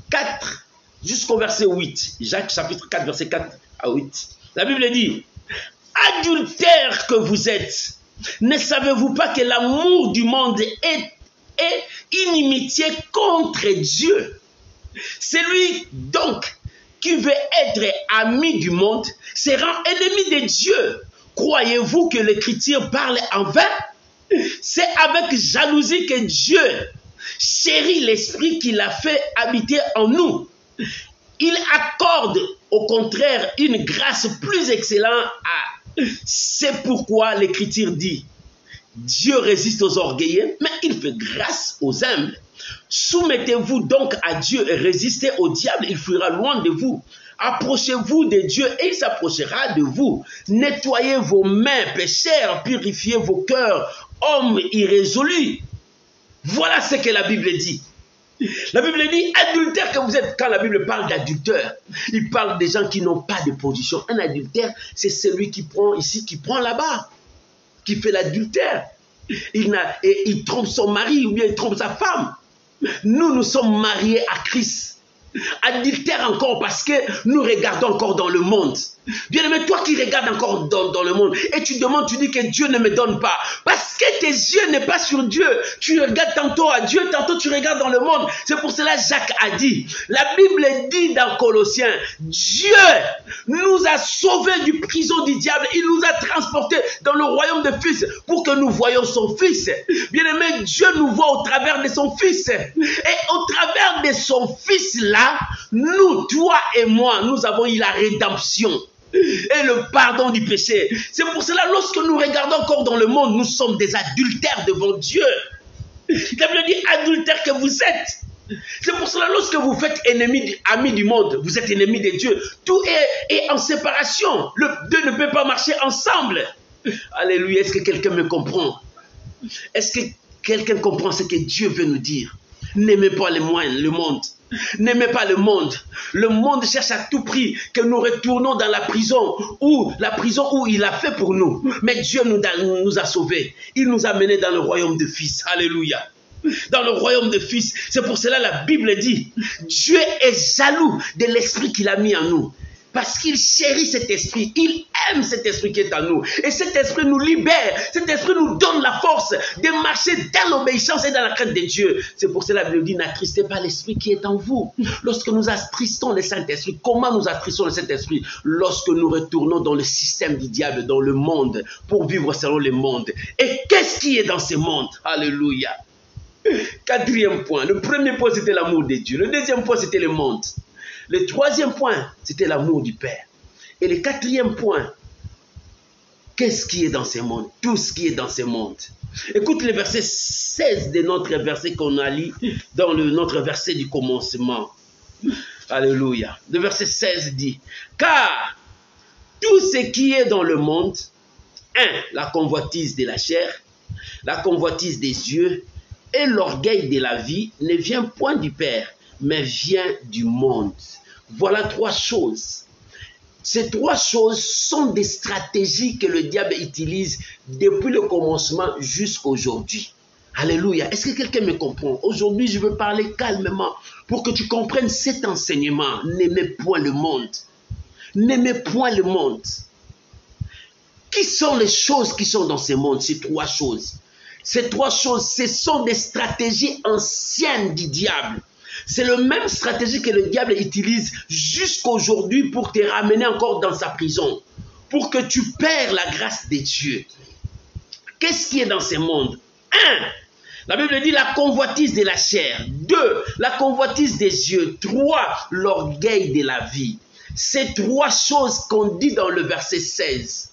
4 jusqu'au verset 8. Jacques, chapitre 4, verset 4 à 8. La Bible dit, adultères que vous êtes, ne savez-vous pas que l'amour du monde est inimitié contre Dieu? Celui donc qui veut être ami du monde se rend ennemi de Dieu. Croyez-vous que l'Écriture parle en vain? C'est avec jalousie que Dieu chérit l'Esprit qu'il a fait habiter en nous. Il accorde au contraire une grâce plus excellente. C'est pourquoi l'Écriture dit, Dieu résiste aux orgueilleux, mais il fait grâce aux humbles. Soumettez-vous donc à Dieu et résistez au diable, il fuira loin de vous. Approchez-vous de Dieu et il s'approchera de vous. Nettoyez vos mains, pécheurs, purifiez vos cœurs, hommes irrésolus. Voilà ce que la Bible dit. La Bible dit, adultère que vous êtes. Quand la Bible parle d'adultère, il parle des gens qui n'ont pas de position. Un adultère, c'est celui qui prend ici, qui prend là-bas, qui fait l'adultère. Il trompe son mari ou bien il trompe sa femme. Nous sommes mariés à Christ. Adultère encore parce que nous regardons encore dans le monde. Bien aimé, toi qui regardes encore dans le monde et tu demandes, tu dis que Dieu ne me donne pas. Parce que tes yeux n'est pas sur Dieu. Tu regardes tantôt à Dieu, tantôt tu regardes dans le monde. C'est pour cela que Jacques a dit, la Bible dit dans Colossiens, Dieu nous a sauvés du prison du diable. Il nous a transportés dans le royaume de Fils pour que nous voyions son Fils. Bien aimé, Dieu nous voit au travers de son Fils. Et au travers de son Fils là, nous, toi et moi, nous avons eu la rédemption et le pardon du péché. C'est pour cela, lorsque nous regardons encore dans le monde, nous sommes des adultères devant Dieu. La Bible dit, adultères que vous êtes. C'est pour cela, lorsque vous faites amis du monde, vous êtes ennemis de Dieu. Tout est en séparation. Le deux ne peut pas marcher ensemble. Alléluia. Est-ce que quelqu'un me comprend? Est-ce que quelqu'un comprend ce que Dieu veut nous dire? N'aimez pas le monde. N'aimez pas le monde. Le monde cherche à tout prix que nous retournons dans la prison où il a fait pour nous. Mais Dieu nous a sauvés. Il nous a menés dans le royaume de Fils. Alléluia. Dans le royaume de Fils. C'est pour cela la Bible dit, Dieu est jaloux de l'esprit qu'il a mis en nous. Parce qu'il chérit cet esprit, il aime cet esprit qui est en nous. Et cet esprit nous libère, cet esprit nous donne la force de marcher dans l'obéissance et dans la crainte de Dieu. C'est pour cela que la Bible dit, n'attristez pas l'esprit qui est en vous. Lorsque nous attristons le Saint-Esprit, comment nous attristons le Saint-Esprit? Lorsque nous retournons dans le système du diable, dans le monde, pour vivre selon le monde. Et qu'est-ce qui est dans ce monde? Alléluia. Quatrième point. Le premier point, c'était l'amour de Dieu. Le deuxième point, c'était le monde. Le troisième point, c'était l'amour du Père. Et le quatrième point, qu'est-ce qui est dans ce monde? Tout ce qui est dans ce monde. Écoute le verset 16 de notre verset qu'on a lu dans notre verset du commencement. Alléluia. Le verset 16 dit, car tout ce qui est dans le monde, la convoitise de la chair, la convoitise des yeux et l'orgueil de la vie ne vient point du Père, mais vient du monde. Voilà trois choses. Ces trois choses sont des stratégies que le diable utilise depuis le commencement jusqu'à aujourd'hui. Alléluia. Est-ce que quelqu'un me comprend? Aujourd'hui, je veux parler calmement pour que tu comprennes cet enseignement. N'aimez point le monde. N'aimez point le monde. Qui sont les choses qui sont dans ce monde? Ces trois choses. Ces trois choses, ce sont des stratégies anciennes du diable. C'est la même stratégie que le diable utilise jusqu'aujourd'hui pour te ramener encore dans sa prison, pour que tu perds la grâce de Dieu. Qu'est-ce qui est dans ce monde? 1. La Bible dit la convoitise de la chair. 2. La convoitise des yeux. 3. L'orgueil de la vie. C'est 3 choses qu'on dit dans le verset 16.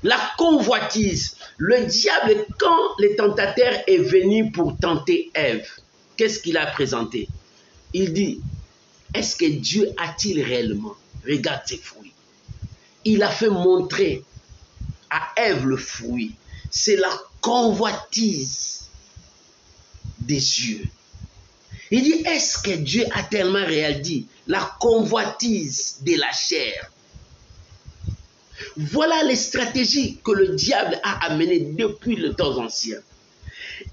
La convoitise. Le diable, quand le tentateur est venu pour tenter Ève, qu'est-ce qu'il a présenté? Il dit, est-ce que Dieu a-t-il réellement? Regarde ses fruits. Il a fait montrer à Ève le fruit. C'est la convoitise des yeux. Il dit, est-ce que Dieu a tellement réel dit? La convoitise de la chair. Voilà les stratégies que le diable a amenées depuis le temps ancien.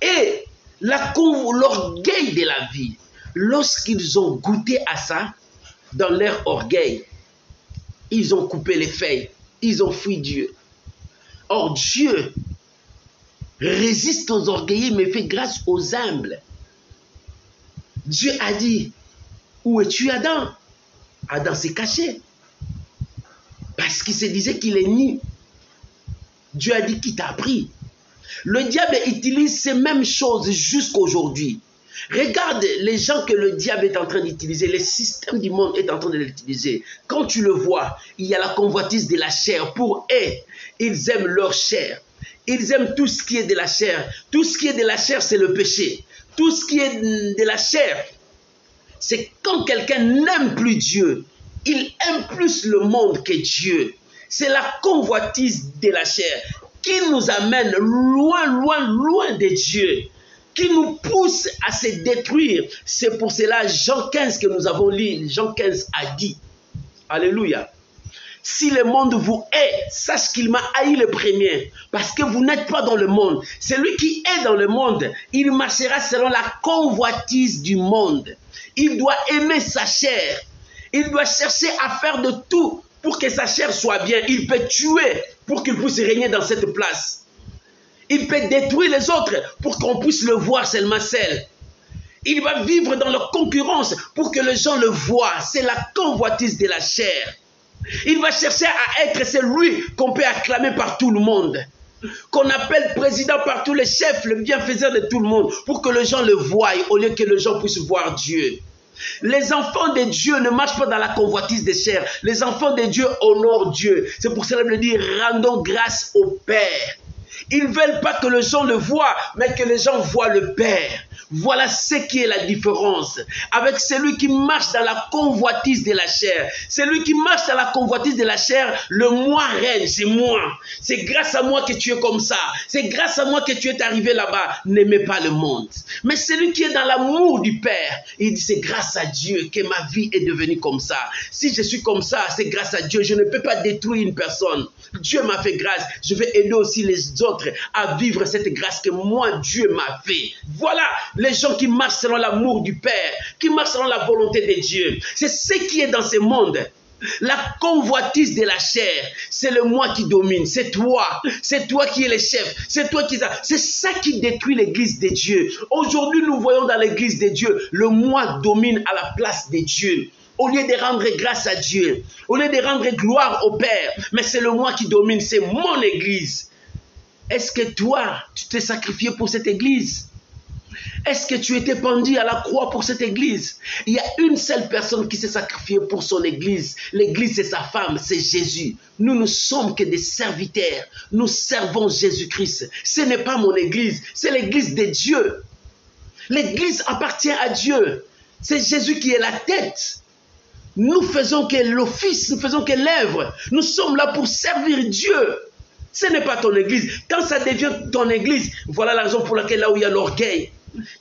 Et l'orgueil de la vie, lorsqu'ils ont goûté à ça, dans leur orgueil, ils ont coupé les feuilles, ils ont fui Dieu. Or Dieu résiste aux orgueillés, mais fait grâce aux humbles. Dieu a dit, où es-tu Adam? Adam s'est caché. Parce qu'il se disait qu'il est nu. Dieu a dit, qui t'a appris? Le diable utilise ces mêmes choses jusqu'aujourd'hui. Regarde les gens que le diable est en train d'utiliser, le système du monde est en train de l'utiliser. Quand tu le vois, il y a la convoitise de la chair. Pour eux, ils aiment leur chair. Ils aiment tout ce qui est de la chair. Tout ce qui est de la chair, c'est le péché. Tout ce qui est de la chair, c'est quand quelqu'un n'aime plus Dieu. Il aime plus le monde que Dieu. C'est la convoitise de la chair qui nous amène loin, loin, loin de Dieu, qui nous pousse à se détruire. C'est pour cela, Jean 15 que nous avons lu, Jean 15 a dit, alléluia, si le monde vous hait, sache qu'il m'a haï le premier, parce que vous n'êtes pas dans le monde. Celui qui est dans le monde, il marchera selon la convoitise du monde. Il doit aimer sa chair. Il doit chercher à faire de tout pour que sa chair soit bien. Il peut tuer pour qu'il puisse régner dans cette place. Il peut détruire les autres pour qu'on puisse le voir seulement seul. Il va vivre dans la concurrence pour que les gens le voient. C'est la convoitise de la chair. Il va chercher à être celui qu'on peut acclamer par tout le monde, qu'on appelle président par tous les chefs, le bienfaiseur de tout le monde, pour que les gens le voient au lieu que les gens puissent voir Dieu. Les enfants de Dieu ne marchent pas dans la convoitise des chairs. Les enfants de Dieu honorent Dieu. C'est pour cela qu'il dit, rendons grâce au Père. Ils ne veulent pas que les gens le voient, mais que les gens voient le Père. Voilà ce qui est la différence avec celui qui marche dans la convoitise de la chair. Celui qui marche dans la convoitise de la chair, le moi règne, c'est moi. C'est grâce à moi que tu es comme ça. C'est grâce à moi que tu es arrivé là-bas. N'aimez pas le monde. Mais celui qui est dans l'amour du Père, il dit c'est grâce à Dieu que ma vie est devenue comme ça. Si je suis comme ça, c'est grâce à Dieu. Je ne peux pas détruire une personne. Dieu m'a fait grâce. Je vais aider aussi les autres à vivre cette grâce que moi, Dieu m'a fait. Voilà les gens qui marchent selon l'amour du Père, qui marchent selon la volonté de Dieu. C'est ce qui est dans ce monde. La convoitise de la chair, c'est le moi qui domine, c'est toi qui es le chef, c'est toi qui... C'est ça qui détruit l'église de Dieu. Aujourd'hui, nous voyons dans l'église de Dieu, le moi domine à la place de Dieu. Au lieu de rendre grâce à Dieu, au lieu de rendre gloire au Père, mais c'est le moi qui domine, c'est mon église. Est-ce que toi, tu t'es sacrifié pour cette église? Est-ce que tu étais pendu à la croix pour cette église? Il y a une seule personne qui s'est sacrifiée pour son église. L'église, c'est sa femme, c'est Jésus. Nous ne sommes que des serviteurs. Nous servons Jésus-Christ. Ce n'est pas mon église, c'est l'église de Dieu. L'église appartient à Dieu. C'est Jésus qui est la tête. Nous faisons que l'office, nous faisons que l'œuvre. Nous sommes là pour servir Dieu. Ce n'est pas ton église. Quand ça devient ton église, voilà la raison pour laquelle là où il y a l'orgueil.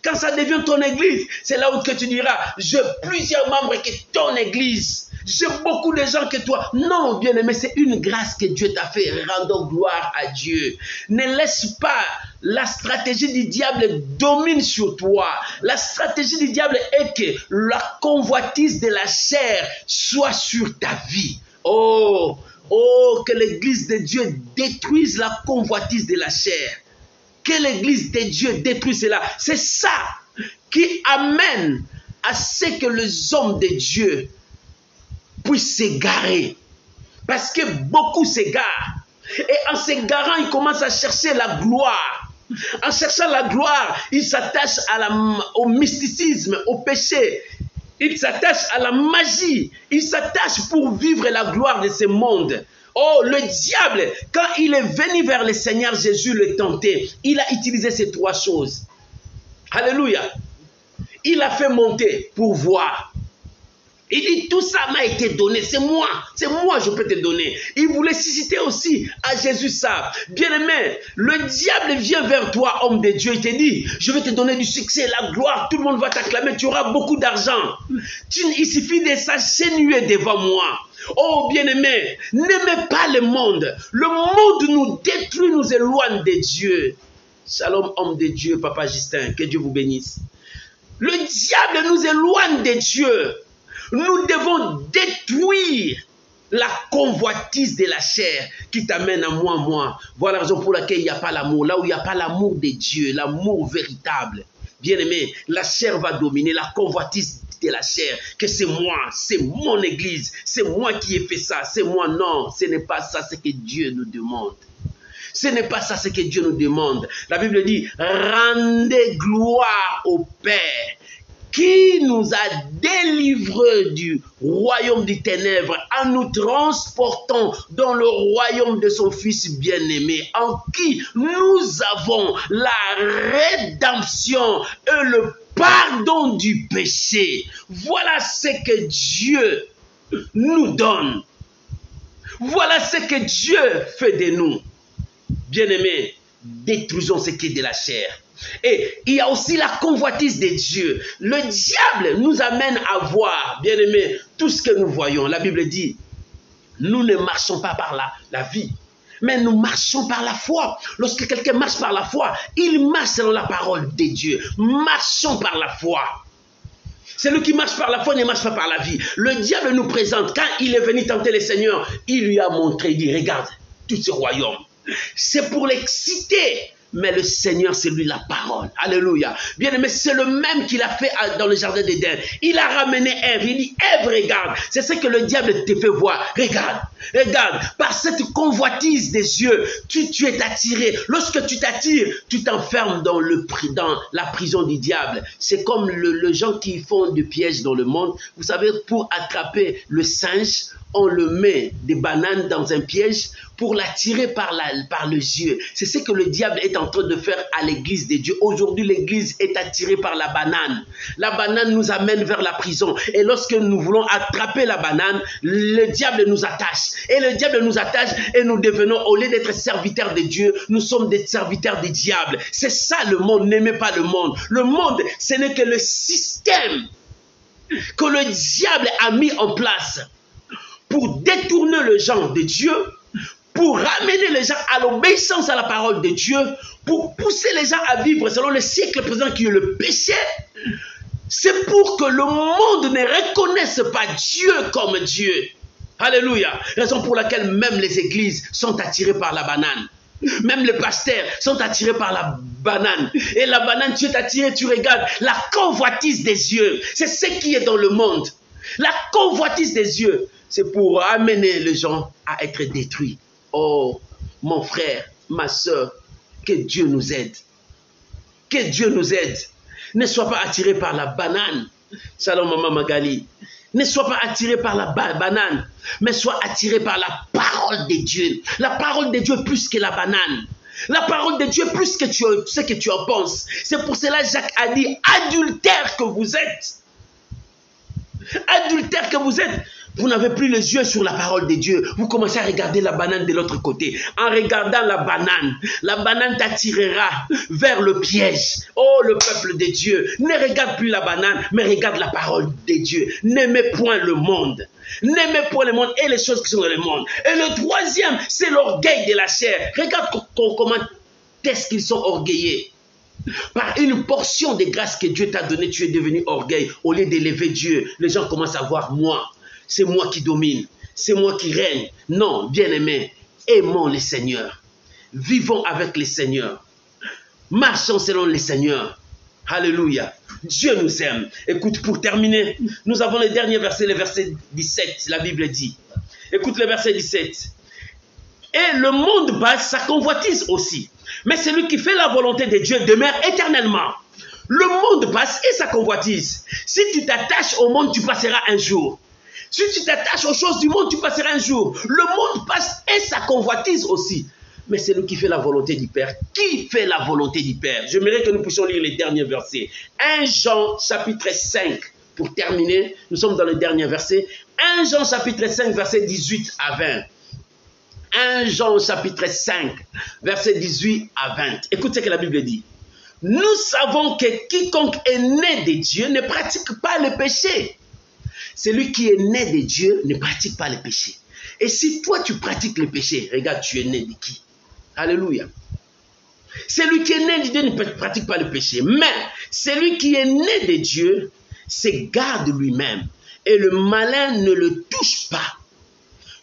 Quand ça devient ton église, c'est là où que tu diras, j'ai plusieurs membres que ton église. J'ai beaucoup de gens que toi. Non, bien-aimé, c'est une grâce que Dieu t'a fait. Rendons gloire à Dieu. Ne laisse pas la stratégie du diable domine sur toi. La stratégie du diable est que la convoitise de la chair soit sur ta vie. Oh, que l'église de Dieu détruise la convoitise de la chair. Que l'église de Dieu détruise cela. C'est ça qui amène à ce que les hommes de Dieu puissent s'égarer. Parce que beaucoup s'égarent. Et en s'égarant, ils commencent à chercher la gloire. En cherchant la gloire, ils s'attachent au mysticisme, au péché. Ils s'attachent à la magie. Ils s'attachent pour vivre la gloire de ce monde. Oh, le diable, quand il est venu vers le Seigneur Jésus le tenter, il a utilisé ces trois choses. Alléluia. Il a fait monter pour voir. Il dit, tout ça m'a été donné, c'est moi, je peux te donner. Il voulait susciter aussi à Jésus ça. Bien-aimé, le diable vient vers toi, homme de Dieu, il te dit, je vais te donner du succès, la gloire, tout le monde va t'acclamer, tu auras beaucoup d'argent. Il suffit de s'agenouiller devant moi. Oh bien-aimé, n'aimez pas le monde. Le monde nous détruit, nous éloigne de Dieu. Shalom, homme de Dieu, Papa Justin, que Dieu vous bénisse. Le diable nous éloigne de Dieu. Nous devons détruire la convoitise de la chair qui t'amène à moi. Voilà la raison pour laquelle il n'y a pas l'amour. Là où il n'y a pas l'amour de Dieu, l'amour véritable. Bien-aimé, la chair va dominer, la convoitise de la chair, que c'est moi, c'est mon église, c'est moi qui ai fait ça, c'est moi. Non, ce n'est pas ça ce que Dieu nous demande. Ce n'est pas ça ce que Dieu nous demande. La Bible dit, rendez gloire au Père qui nous a délivrés du royaume des ténèbres en nous transportant dans le royaume de son Fils bien-aimé, en qui nous avons la rédemption et le pardon du péché. Voilà ce que Dieu nous donne. Voilà ce que Dieu fait de nous. Bien-aimés, détruisons ce qui est de la chair. Et il y a aussi la convoitise de Dieu. Le diable nous amène à voir, bien-aimés, tout ce que nous voyons. La Bible dit, nous ne marchons pas par la vie, mais nous marchons par la foi. Lorsque quelqu'un marche par la foi, il marche selon la parole de Dieu. Marchons par la foi. Celui qui marche par la foi ne marche pas par la vie. Le diable nous présente, quand il est venu tenter le Seigneur, il lui a montré, il dit, regarde, tout ce royaume. C'est pour l'exciter. Mais le Seigneur, c'est lui la parole. Alléluia. Bien-aimé, c'est le même qu'il a fait dans le jardin d'Éden. Il a ramené Ève. Il dit, Ève, regarde. C'est ce que le diable te fait voir. Regarde, regarde. Par cette convoitise des yeux, tu es attiré. Lorsque tu t'attires, tu t'enfermes dans la prison du diable. C'est comme les gens qui font du piège dans le monde. Vous savez, pour attraper le singe, on le met des bananes dans un piège pour l'attirer par les yeux. C'est ce que le diable est en train de faire à l'église de Dieu. Aujourd'hui, l'église est attirée par la banane. La banane nous amène vers la prison. Et lorsque nous voulons attraper la banane, le diable nous attache. Et le diable nous attache et nous devenons, au lieu d'être serviteurs de Dieu, nous sommes des serviteurs du diable. C'est ça le monde. N'aimez pas le monde. Le monde, ce n'est que le système que le diable a mis en place pour détourner les gens de Dieu, pour ramener les gens à l'obéissance à la parole de Dieu, pour pousser les gens à vivre selon le siècle présent qui est le péché. C'est pour que le monde ne reconnaisse pas Dieu comme Dieu. Alléluia. Raison pour laquelle même les églises sont attirées par la banane. Même les pasteurs sont attirés par la banane. Et la banane, tu es attiré, tu regardes la convoitise des yeux. C'est ce qui est dans le monde. La convoitise des yeux, c'est pour amener les gens à être détruits. Oh, mon frère, ma soeur, que Dieu nous aide. Que Dieu nous aide. Ne sois pas attiré par la banane. Shalom, maman Magali. Ne sois pas attiré par la banane, mais sois attiré par la parole de Dieu. La parole de Dieu plus que la banane. La parole de Dieu plus que ce que tu en penses. C'est pour cela Jacques a dit, adultère que vous êtes. Adultère que vous êtes. Vous n'avez plus les yeux sur la parole de Dieu. Vous commencez à regarder la banane de l'autre côté. En regardant la banane t'attirera vers le piège. Oh, le peuple de Dieu, ne regarde plus la banane, mais regarde la parole de Dieu. N'aimez point le monde. N'aimez point le monde et les choses qui sont dans le monde. Et le troisième, c'est l'orgueil de la chair. Regarde comment est-ce qu'ils sont orgueillés. Par une portion de grâce que Dieu t'a donnée, tu es devenu orgueil. Au lieu d'élever Dieu, les gens commencent à voir moi. C'est moi qui domine, c'est moi qui règne. Non, bien-aimés, aimons le Seigneur. Vivons avec le Seigneur. Marchons selon le Seigneur. Alléluia. Dieu nous aime. Écoute, pour terminer, nous avons le dernier verset, le verset 17, la Bible dit. Écoute le verset 17. Et le monde passe, sa convoitise aussi. Mais celui qui fait la volonté de Dieu demeure éternellement. Le monde passe et sa convoitise. Si tu t'attaches au monde, tu passeras un jour. Si tu t'attaches aux choses du monde, tu passeras un jour. Le monde passe et sa convoitise aussi. Mais c'est lui qui fait la volonté du Père. Qui fait la volonté du Père? J'aimerais que nous puissions lire les derniers versets. 1 Jean chapitre 5. Pour terminer, nous sommes dans le dernier verset. 1 Jean chapitre 5, verset 18 à 20. 1 Jean chapitre 5, verset 18 à 20. Écoute ce que la Bible dit. Nous savons que quiconque est né de Dieu ne pratique pas le péché. Celui qui est né de Dieu ne pratique pas le péché. Et si toi tu pratiques le péché, regarde, tu es né de qui? Alléluia. Celui qui est né de Dieu ne pratique pas le péché. Mais celui qui est né de Dieu se garde lui-même. Et le malin ne le touche pas.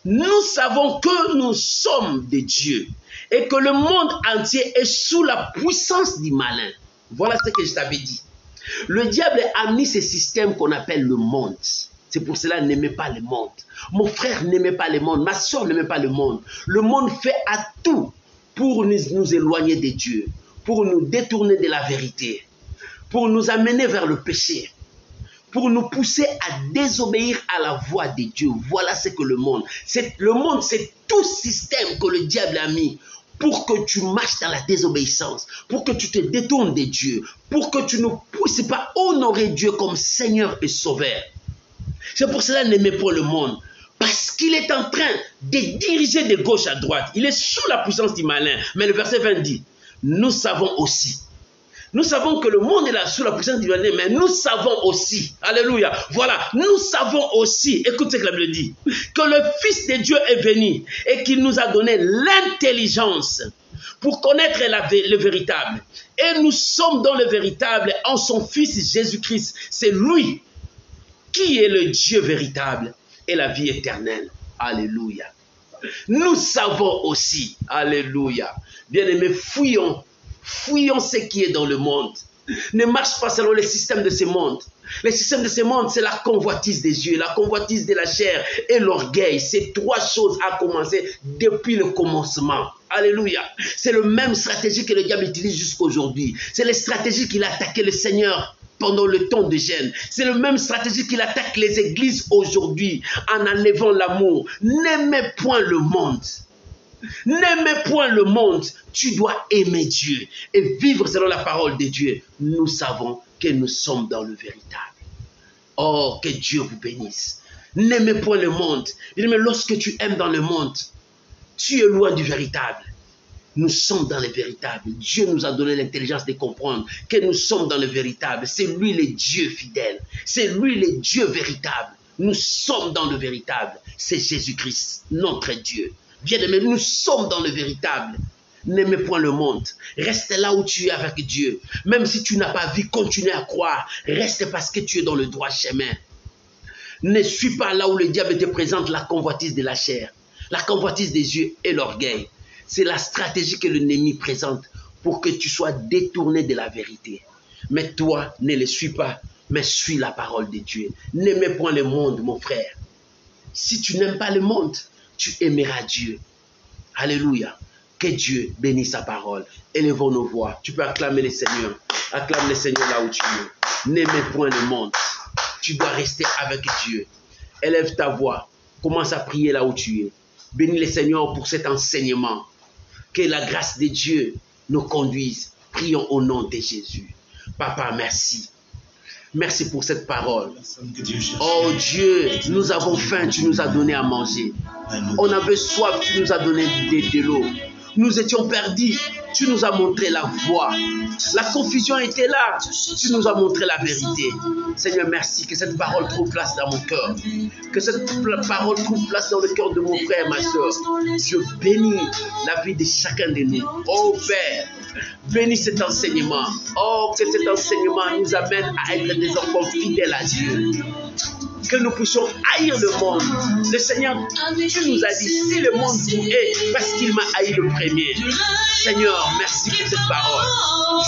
Nous savons que nous sommes de Dieu. Et que le monde entier est sous la puissance du malin. Voilà ce que je t'avais dit. Le diable a mis ce système qu'on appelle le monde. C'est pour cela n'aimez pas le monde. Mon frère n'aimait pas le monde. Ma soeur n'aimait pas le monde. Le monde fait à tout pour nous éloigner de Dieu. Pour nous détourner de la vérité. Pour nous amener vers le péché. Pour nous pousser à désobéir à la voix de Dieu. Voilà ce que le monde. Le monde, c'est tout système que le diable a mis pour que tu marches dans la désobéissance, pour que tu te détournes de Dieu, pour que tu ne puisses pas honorer Dieu comme Seigneur et Sauveur. C'est pour cela n'aimez pas le monde. Parce qu'il est en train de diriger de gauche à droite. Il est sous la puissance du malin. Mais le verset 20 dit, nous savons aussi. Nous savons que le monde est là sous la puissance du malin, mais nous savons aussi. Alléluia. Voilà, nous savons aussi, écoute ce que la Bible dit, que le Fils de Dieu est venu et qu'il nous a donné l'intelligence pour connaître le véritable. Et nous sommes dans le véritable en son Fils Jésus-Christ. C'est lui qui est le Dieu véritable et la vie éternelle. Alléluia. Nous savons aussi. Alléluia. Bien-aimés, fouillons. Fouillons ce qui est dans le monde. Ne marche pas selon les systèmes de ce monde. Le système de ce monde, c'est la convoitise des yeux, la convoitise de la chair et l'orgueil. Ces trois choses ont commencé depuis le commencement. Alléluia. C'est la même stratégie que le diable utilise jusqu'à aujourd'hui. C'est la stratégie qu'il a attaqué le Seigneur pendant le temps de gêne. C'est la même stratégie qu'il attaque les églises aujourd'hui en enlevant l'amour. N'aimez point le monde. N'aimez point le monde. Tu dois aimer Dieu et vivre selon la parole de Dieu. Nous savons que nous sommes dans le véritable. Oh, que Dieu vous bénisse. N'aimez point le monde. Mais lorsque tu aimes dans le monde, tu es loin du véritable. Nous sommes dans le véritable. Dieu nous a donné l'intelligence de comprendre que nous sommes dans le véritable. C'est lui le Dieu fidèle. C'est lui le Dieu véritable. Nous sommes dans le véritable. C'est Jésus-Christ, notre Dieu. Bien-aimés, nous sommes dans le véritable. N'aimez point le monde. Reste là où tu es avec Dieu. Même si tu n'as pas vu, continue à croire. Reste parce que tu es dans le droit chemin. Ne suis pas là où le diable te présente la convoitise de la chair, la convoitise des yeux et l'orgueil. C'est la stratégie que l'ennemi présente pour que tu sois détourné de la vérité. Mais toi, ne le suis pas, mais suis la parole de Dieu. N'aimez point le monde, mon frère. Si tu n'aimes pas le monde, tu aimeras Dieu. Alléluia. Que Dieu bénisse sa parole. Élevons nos voix. Tu peux acclamer le Seigneur. Acclame le Seigneur là où tu es. N'aimez point le monde. Tu dois rester avec Dieu. Élève ta voix. Commence à prier là où tu es. Bénis le Seigneur pour cet enseignement. Que la grâce de Dieu nous conduise. Prions au nom de Jésus. Papa, merci. Merci pour cette parole. Oh Dieu, nous avons faim, tu nous as donné à manger. On avait soif, tu nous as donné de l'eau. Nous étions perdus, tu nous as montré la voie. La confusion était là, tu nous as montré la vérité. Seigneur, merci que cette parole trouve place dans mon cœur. Que cette parole trouve place dans le cœur de mon frère et ma soeur. Je bénis la vie de chacun de nous. Oh Père, bénis cet enseignement. Oh, que cet enseignement nous amène à être des enfants fidèles à Dieu. Que nous puissions haïr le monde. Le Seigneur, tu nous as dit, si le monde vous hait, parce qu'il m'a haï le premier. Seigneur, merci pour cette parole.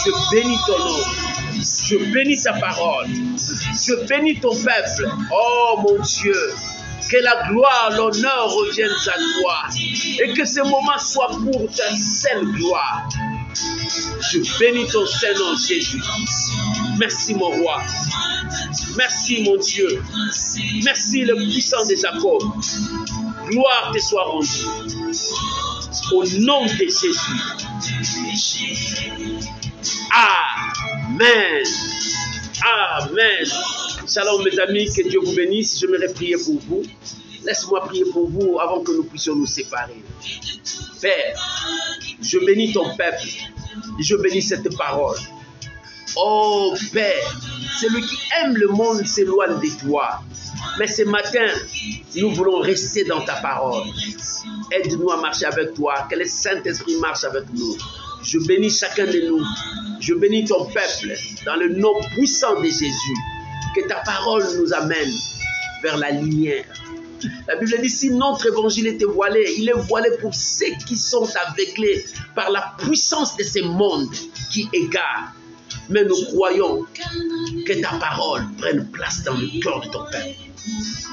Je bénis ton nom. Je bénis ta parole. Je bénis ton peuple. Oh mon Dieu, que la gloire, l'honneur reviennent à toi et que ce moment soit pour ta sainte gloire. Je bénis ton Saint-Nom, Jésus. Merci mon roi. Merci mon Dieu. Merci le puissant de Jacob. Gloire te soit rendue. Au nom de Jésus. Amen. Amen. Shalom mes amis, que Dieu vous bénisse. J'aimerais prier pour vous. Laisse-moi prier pour vous avant que nous puissions nous séparer. Père, je bénis ton peuple. Je bénis cette parole. Oh Père, celui qui aime le monde s'éloigne de toi. Mais ce matin, nous voulons rester dans ta parole. Aide-nous à marcher avec toi. Que le Saint-Esprit marche avec nous. Je bénis chacun de nous. Je bénis ton peuple dans le nom puissant de Jésus. Que ta parole nous amène vers la lumière. La Bible dit, si notre évangile était voilé, il est voilé pour ceux qui sont aveuglés par la puissance de ce monde qui égare. Mais nous croyons que ta parole prenne place dans le cœur de ton peuple.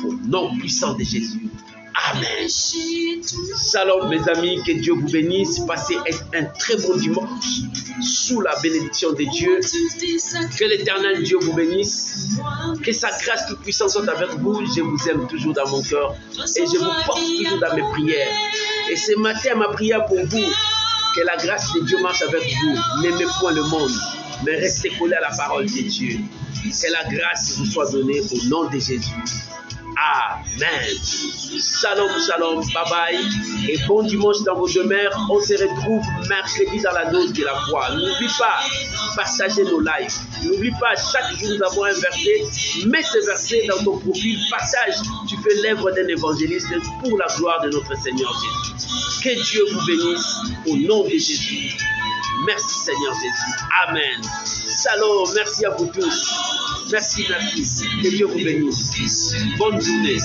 Au nom puissant de Jésus. Amen. Shalom mes amis, que Dieu vous bénisse. Passez un très bon dimanche sous la bénédiction de Dieu. Que l'Éternel Dieu vous bénisse. Que sa grâce toute puissante soit avec vous. Je vous aime toujours dans mon cœur et je vous porte toujours dans mes prières. Et ce matin, ma prière pour vous, que la grâce de Dieu marche avec vous. N'aimez point le monde, mais restez collés à la parole de Dieu. Que la grâce vous soit donnée au nom de Jésus. Amen. Shalom, shalom, bye bye. Et bon dimanche dans vos demeures. On se retrouve mercredi dans la dose de la foi. N'oublie pas, partagez nos lives. N'oublie pas, chaque jour nous avons un verset. Mets ce verset dans ton profil. Partage. Tu fais l'œuvre d'un évangéliste pour la gloire de notre Seigneur Jésus. Que Dieu vous bénisse au nom de Jésus. Merci Seigneur Jésus. Amen. Shalom, merci à vous tous. Merci, merci. Que Dieu vous bénisse. Bonne journée.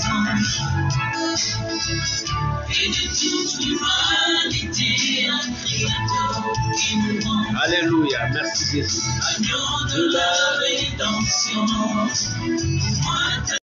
Alléluia. Merci Jésus.